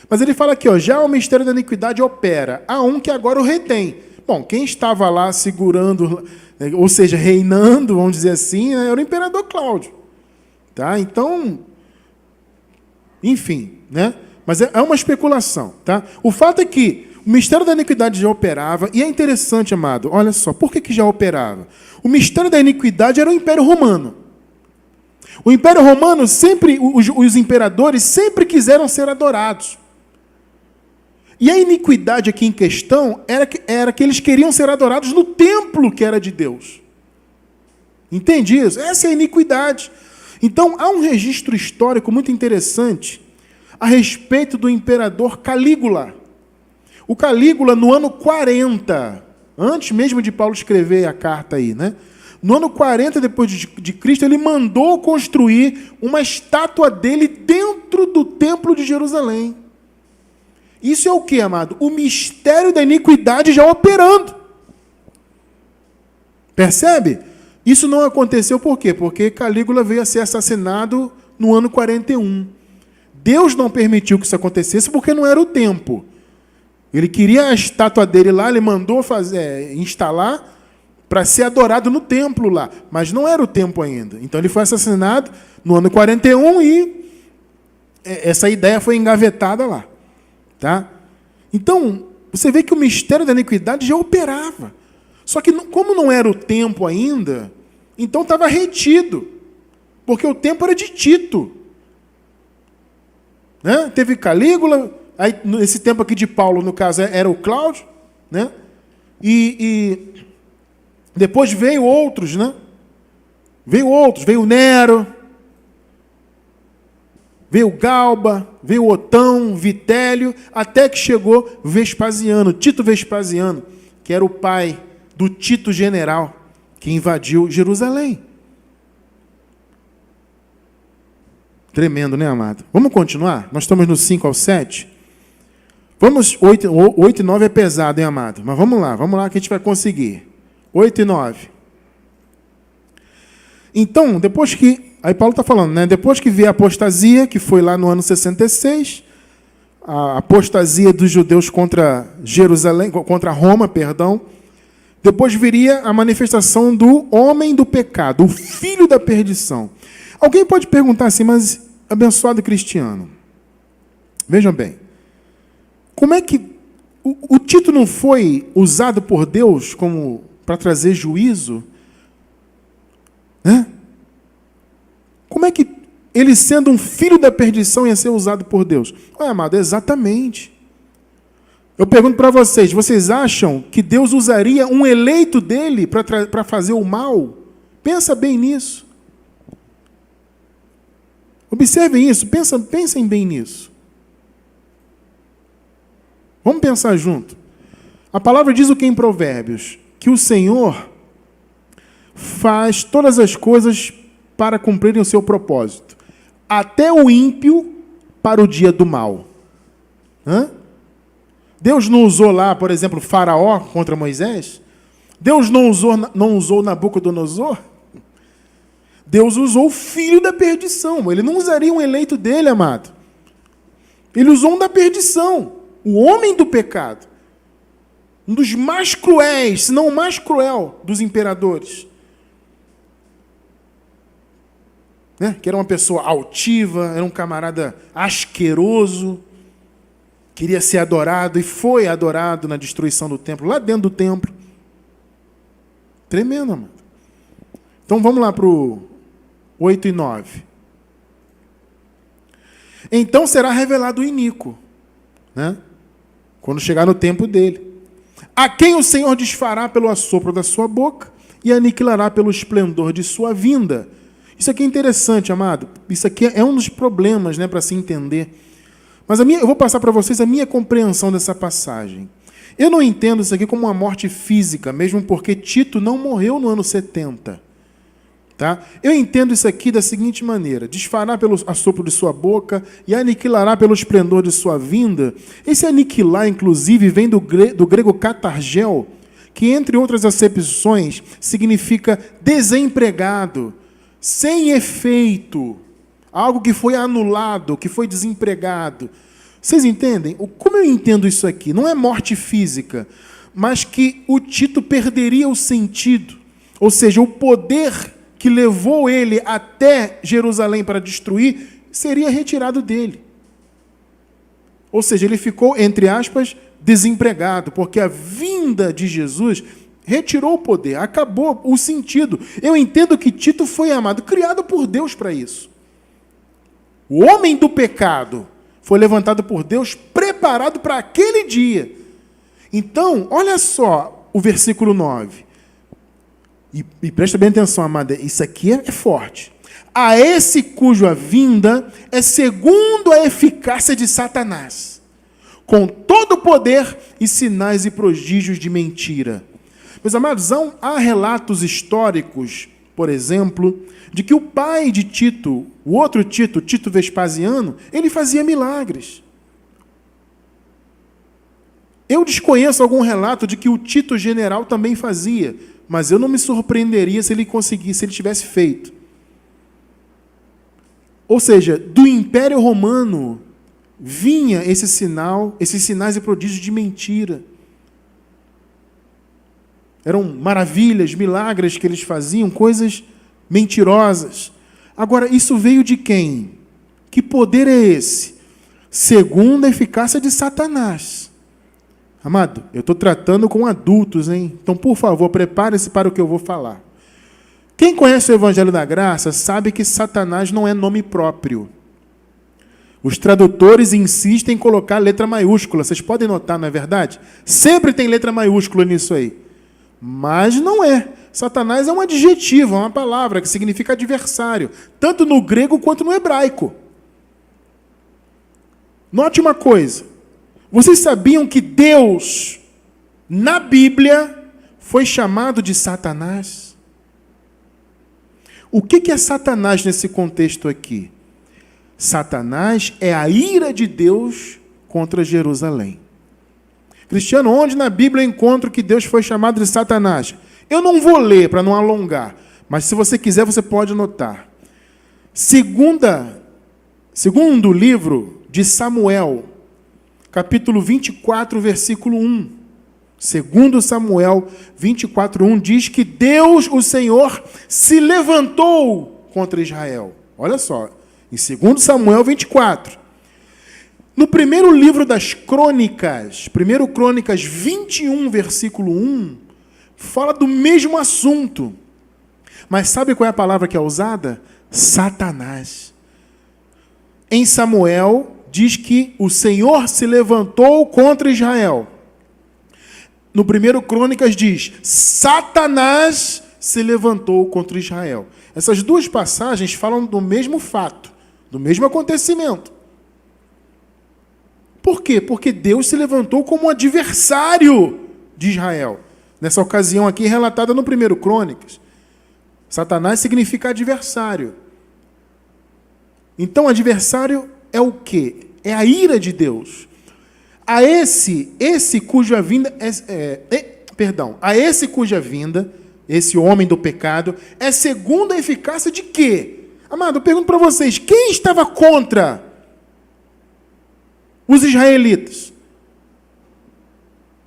Mas ele fala aqui, já o mistério da iniquidade opera. Há um que agora o retém. Bom, quem estava lá segurando, ou seja, reinando, vamos dizer assim, era o imperador Cláudio. Tá? Então, enfim, né? Mas é uma especulação. Tá? O fato é que o mistério da iniquidade já operava, e é interessante, amado, olha só, por que já operava? O mistério da iniquidade era o Império Romano. O Império Romano sempre, os imperadores sempre quiseram ser adorados. E a iniquidade aqui em questão era que eles queriam ser adorados no templo que era de Deus. Entende isso? Essa é a iniquidade. Então, há um registro histórico muito interessante a respeito do imperador Calígula. O Calígula, no ano 40, antes mesmo de Paulo escrever a carta aí, né? No ano 40 depois de Cristo, ele mandou construir uma estátua dele dentro do templo de Jerusalém. Isso é o que, amado? O mistério da iniquidade já operando. Percebe? Isso não aconteceu por quê? Porque Calígula veio a ser assassinado no ano 41. Deus não permitiu que isso acontecesse porque não era o tempo. Ele queria a estátua dele lá, ele mandou instalar para ser adorado no templo lá, mas não era o tempo ainda. Então ele foi assassinado no ano 41 e essa ideia foi engavetada lá. Tá? Então, você vê que o mistério da iniquidade já operava. Só que, como não era o tempo ainda, então estava retido. Porque o tempo era de Tito. Né? Teve Calígula, aí, nesse tempo aqui de Paulo, no caso, era o Cláudio. Né? E depois veio outros, né? Veio Nero, veio Galba, veio Otão, Vitélio, até que chegou Vespasiano, Tito Vespasiano, que era o pai do Tito general, que invadiu Jerusalém. Tremendo, né, amado? Vamos continuar? Nós estamos no 5 ao 7. 8 e 9 é pesado, hein, amado? Mas vamos lá que a gente vai conseguir. 8 e 9. Então, depois que... Aí Paulo está falando, né? Depois que veio a apostasia, que foi lá no ano 66, a apostasia dos judeus contra Jerusalém, contra Roma, perdão. Depois viria a manifestação do homem do pecado, o filho da perdição. Alguém pode perguntar assim, mas abençoado cristiano, vejam bem, como é que o Tito não foi usado por Deus como para trazer juízo? Né? Como é que ele, sendo um filho da perdição, ia ser usado por Deus? Ué, amado, exatamente. Eu pergunto para vocês acham que Deus usaria um eleito dele para fazer o mal? Pensa bem nisso. Observem isso, pensem bem nisso. Vamos pensar junto. A palavra diz o que em Provérbios? Que o Senhor faz todas as coisas para cumprirem o seu propósito. Até o ímpio para o dia do mal. Hã? Deus não usou lá, por exemplo, Faraó contra Moisés? Deus não usou Nabucodonosor? Deus usou o filho da perdição. Ele não usaria um eleito dele, amado. Ele usou um da perdição. O homem do pecado. Um dos mais cruéis, se não o mais cruel dos imperadores. Né? Que era uma pessoa altiva, era um camarada asqueroso, queria ser adorado e foi adorado na destruição do templo, lá dentro do templo. Tremendo, amado. Então vamos lá para o 8 e 9. Então será revelado o iníquo, né? Quando chegar no tempo dele. A quem o Senhor desfará pelo assopro da sua boca e aniquilará pelo esplendor de sua vinda. Isso aqui é interessante, amado. Isso aqui é um dos problemas, né, para se entender. Mas eu vou passar para vocês a minha compreensão dessa passagem. Eu não entendo isso aqui como uma morte física, mesmo porque Tito não morreu no ano 70. Tá? Eu entendo isso aqui da seguinte maneira: desfará pelo assopro de sua boca e aniquilará pelo esplendor de sua vinda. Esse aniquilar, inclusive, vem do grego katargel, que, entre outras acepções, significa desempregado, sem efeito, algo que foi anulado, que foi desempregado. Vocês entendem? Como eu entendo isso aqui? Não é morte física, mas que o Tito perderia o sentido, ou seja, o poder que levou ele até Jerusalém para destruir, seria retirado dele. Ou seja, ele ficou, entre aspas, desempregado, porque a vinda de Jesus retirou o poder, acabou o sentido. Eu entendo que Tito foi, amado, criado por Deus para isso. O homem do pecado foi levantado por Deus, preparado preparado para aquele dia. Então, olha só o versículo 9. E presta bem atenção, amada, isso aqui é forte. A esse cuja vinda é segundo a eficácia de Satanás, com todo o poder e sinais e prodígios de mentira. Meus amados, há relatos históricos, por exemplo, de que o pai de Tito, o outro Tito, Tito Vespasiano, ele fazia milagres. Eu desconheço algum relato de que o Tito general também fazia, mas eu não me surpreenderia se ele conseguisse, se ele tivesse feito. Ou seja, do Império Romano vinha esse sinal, esses sinais e prodígios de mentira. Eram maravilhas, milagres que eles faziam, coisas mentirosas. Agora, isso veio de quem? Que poder é esse? Segundo a eficácia de Satanás. Amado, eu estou tratando com adultos, hein? Então, por favor, prepare-se para o que eu vou falar. Quem conhece o Evangelho da Graça sabe que Satanás não é nome próprio. Os tradutores insistem em colocar letra maiúscula. Vocês podem notar, não é verdade? Sempre tem letra maiúscula nisso aí. Mas não é. Satanás é um adjetivo, é uma palavra que significa adversário, tanto no grego quanto no hebraico. Note uma coisa. Vocês sabiam que Deus, na Bíblia, foi chamado de Satanás? O que é Satanás nesse contexto aqui? Satanás é a ira de Deus contra Jerusalém. Cristiano, onde na Bíblia eu encontro que Deus foi chamado de Satanás? Eu não vou ler para não alongar, mas se você quiser você pode anotar. Segundo livro de Samuel, capítulo 24, versículo 1. Segundo Samuel 24, 1, diz que Deus, o Senhor, se levantou contra Israel. Olha só, em 2 Samuel 24. No primeiro livro das Crônicas, 1 Crônicas 21, versículo 1, fala do mesmo assunto. Mas sabe qual é a palavra que é usada? Satanás. Em Samuel, diz que o Senhor se levantou contra Israel. No 1 Crônicas diz, Satanás se levantou contra Israel. Essas duas passagens falam do mesmo fato, do mesmo acontecimento. Por quê? Porque Deus se levantou como adversário de Israel. Nessa ocasião aqui, relatada no 1 Crônicas. Satanás significa adversário. Então, adversário é o quê? É a ira de Deus. A esse cuja vinda, esse homem do pecado, é segundo a eficácia de quê? Amado, eu pergunto para vocês, quem estava contra os israelitas?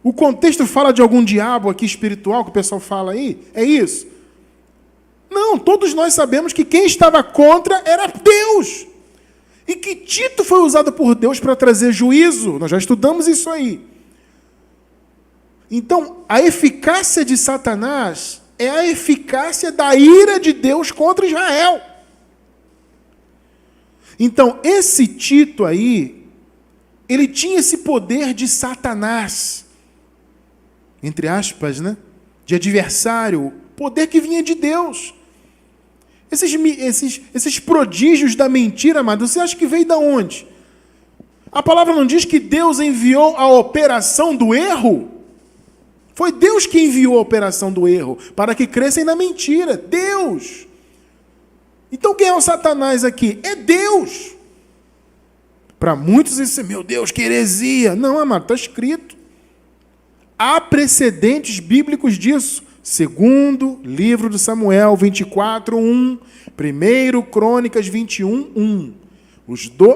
O contexto fala de algum diabo aqui espiritual que o pessoal fala aí? É isso? Não, todos nós sabemos que quem estava contra era Deus. E que Tito foi usado por Deus para trazer juízo. Nós já estudamos isso aí. Então, a eficácia de Satanás é a eficácia da ira de Deus contra Israel. Então, esse Tito aí, ele tinha esse poder de Satanás, entre aspas, né? De adversário, poder que vinha de Deus. Esses prodígios da mentira, amado, você acha que veio de onde? A palavra não diz que Deus enviou a operação do erro? Foi Deus que enviou a operação do erro, para que crescem na mentira. Deus! Então quem é o Satanás aqui? É Deus! Para muitos isso é, meu Deus, que heresia. Não, amado, está escrito. Há precedentes bíblicos disso. Segundo livro de Samuel 24, 1. 1 Crônicas 21, 1.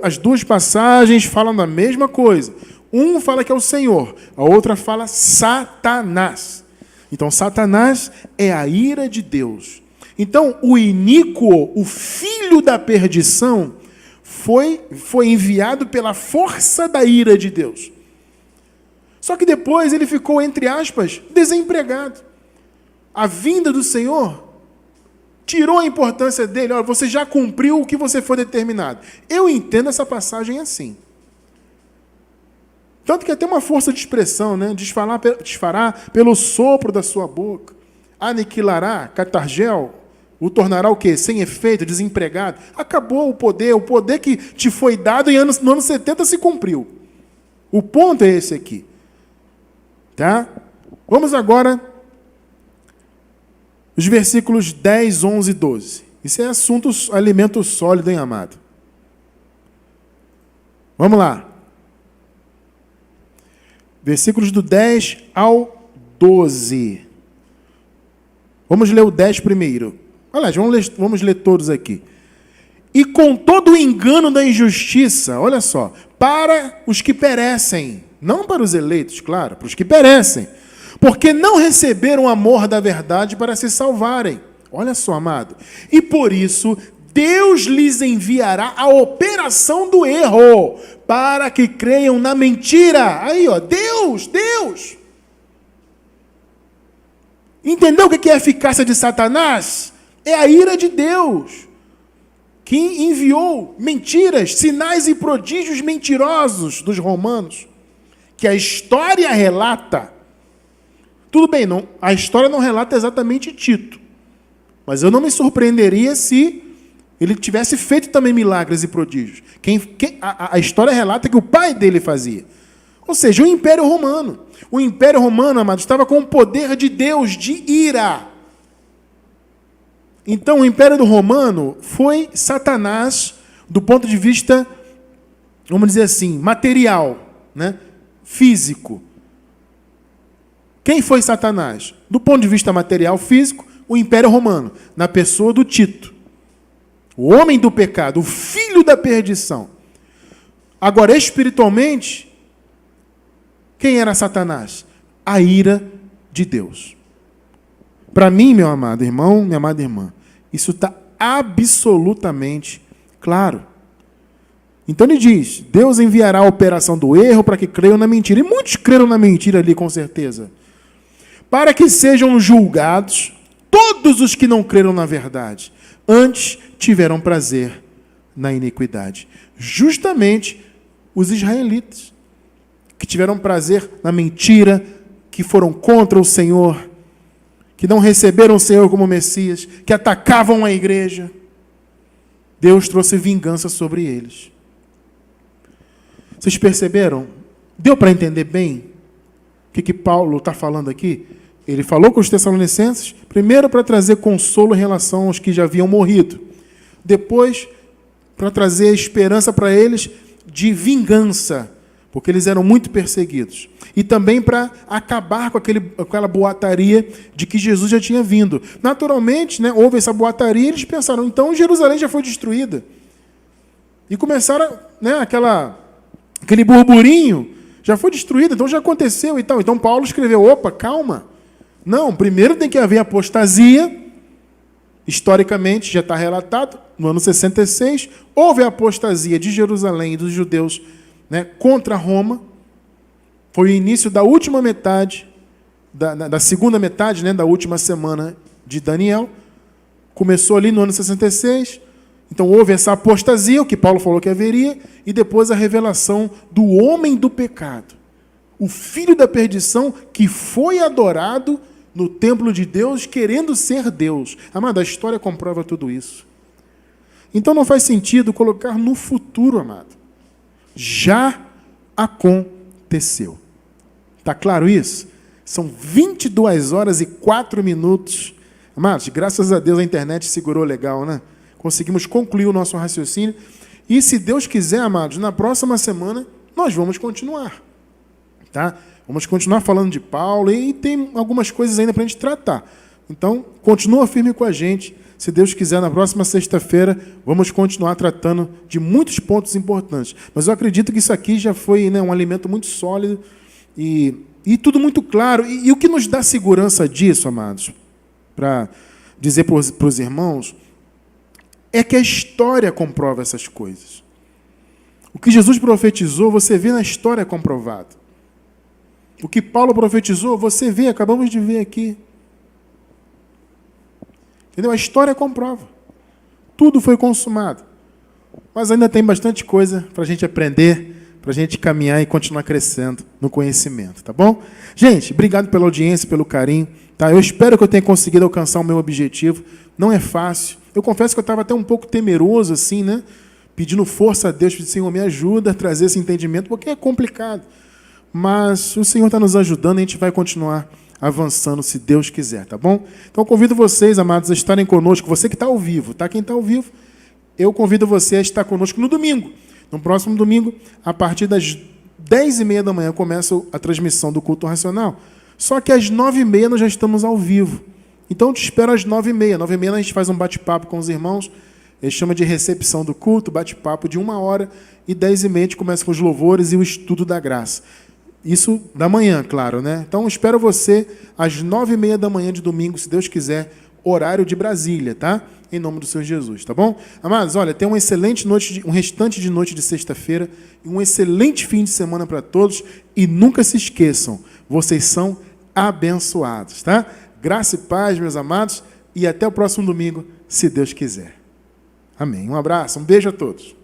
As duas passagens falam da mesma coisa. Um fala que é o Senhor, a outra fala Satanás. Então, Satanás é a ira de Deus. Então, o iníquo, o filho da perdição, foi enviado pela força da ira de Deus. Só que depois ele ficou, entre aspas, desempregado. A vinda do Senhor tirou a importância dele. Olha, você já cumpriu o que você foi determinado. Eu entendo essa passagem assim. Tanto que tem uma força de expressão, né? Desfará pelo sopro da sua boca. Aniquilará, catargel, o tornará o quê? Sem efeito, desempregado. Acabou o poder que te foi dado no ano 70 se cumpriu. O ponto é esse aqui. Tá? Vamos agora os versículos 10, 11 e 12. Isso é alimento sólido, hein, amado? Vamos lá. Versículos do 10 ao 12. Vamos ler o 10 primeiro. Aliás, vamos ler todos aqui. E com todo o engano da injustiça, olha só, para os que perecem, não para os eleitos, claro, para os que perecem, porque não receberam o amor da verdade para se salvarem. Olha só, amado. E por isso, Deus lhes enviará a operação do erro, para que creiam na mentira. Aí, ó, Deus. Entendeu o que é a eficácia de Satanás? É a ira de Deus, que enviou mentiras, sinais e prodígios mentirosos dos romanos, que a história relata. Tudo bem, não, a história não relata exatamente Tito, mas eu não me surpreenderia se ele tivesse feito também milagres e prodígios. A história relata que o pai dele fazia. Ou seja, o Império Romano. O Império Romano, amado, estava com o poder de Deus de ira. Então, o Império Romano foi Satanás do ponto de vista, vamos dizer assim, material, né? Físico. Quem foi Satanás? Do ponto de vista material, físico, o Império Romano, na pessoa do Tito. O homem do pecado, o filho da perdição. Agora, espiritualmente, quem era Satanás? A ira de Deus. Para mim, meu amado irmão, minha amada irmã, isso está absolutamente claro. Então ele diz, Deus enviará a operação do erro para que creiam na mentira. E muitos creram na mentira ali, com certeza. Para que sejam julgados todos os que não creram na verdade. Antes tiveram prazer na iniquidade. Justamente os israelitas, que tiveram prazer na mentira, que foram contra o Senhor, que não receberam o Senhor como Messias, que atacavam a igreja. Deus trouxe vingança sobre eles. Vocês perceberam? Deu para entender bem o que Paulo está falando aqui? Ele falou com os Tessalonicenses, primeiro para trazer consolo em relação aos que já haviam morrido. Depois, para trazer esperança para eles de vingança, porque eles eram muito perseguidos. E também para acabar com aquela boataria de que Jesus já tinha vindo. Naturalmente, né, houve essa boataria e eles pensaram, então Jerusalém já foi destruída. E começaram, né, aquele burburinho, já foi destruída, então já aconteceu e tal. Então Paulo escreveu, opa, calma. Não, primeiro tem que haver apostasia. Historicamente, já está relatado, no ano 66, houve a apostasia de Jerusalém e dos judeus, né, contra Roma. Foi o início da última metade, da segunda metade, né, da última semana de Daniel. Começou ali no ano 66. Então houve essa apostasia, o que Paulo falou que haveria, e depois a revelação do homem do pecado. O filho da perdição que foi adorado no templo de Deus, querendo ser Deus. Amado, a história comprova tudo isso. Então não faz sentido colocar no futuro, amado. Já aconteceu. Está claro isso? São 22 horas e 4 minutos. Amados, graças a Deus a internet segurou legal, né? Conseguimos concluir o nosso raciocínio. E se Deus quiser, amados, na próxima semana nós vamos continuar. Tá? Vamos continuar falando de Paulo e tem algumas coisas ainda para a gente tratar. Então, continua firme com a gente. Se Deus quiser, na próxima sexta-feira, vamos continuar tratando de muitos pontos importantes. Mas eu acredito que isso aqui já foi, né, um alimento muito sólido e tudo muito claro. E o que nos dá segurança disso, amados, para dizer para os irmãos, é que a história comprova essas coisas. O que Jesus profetizou, você vê na história comprovado. O que Paulo profetizou, você vê, acabamos de ver aqui. Entendeu? A história comprova. Tudo foi consumado. Mas ainda tem bastante coisa para a gente aprender, para a gente caminhar e continuar crescendo no conhecimento, tá bom? Gente, obrigado pela audiência, pelo carinho, tá? Eu espero que eu tenha conseguido alcançar o meu objetivo. Não é fácil. Eu confesso que eu estava até um pouco temeroso, assim, né? Pedindo força a Deus, pedindo, Senhor, me ajuda a trazer esse entendimento, porque é complicado. Mas o Senhor está nos ajudando e a gente vai continuar avançando, se Deus quiser, tá bom? Então, eu convido vocês, amados, a estarem conosco. Você que está ao vivo, tá? Quem está ao vivo, eu convido você a estar conosco no domingo. No próximo domingo, a partir das 10h30 da manhã, começa a transmissão do culto racional. Só que às 9h30 nós já estamos ao vivo. Então, eu te espero às 9h30. 9h30 a gente faz um bate-papo com os irmãos. Ele chama de recepção do culto, bate-papo de 1 hora. E 10h30 a gente começa com os louvores e o estudo da graça. Isso da manhã, claro, né? Então, eu espero você às 9h30 da manhã de domingo, se Deus quiser, horário de Brasília, tá? Em nome do Senhor Jesus, tá bom? Amados, olha, tenha uma excelente noite, um restante de noite de sexta-feira e um excelente fim de semana para todos. E nunca se esqueçam, vocês são abençoados, tá? Graça e paz, meus amados, e até o próximo domingo, se Deus quiser. Amém. Um abraço, um beijo a todos.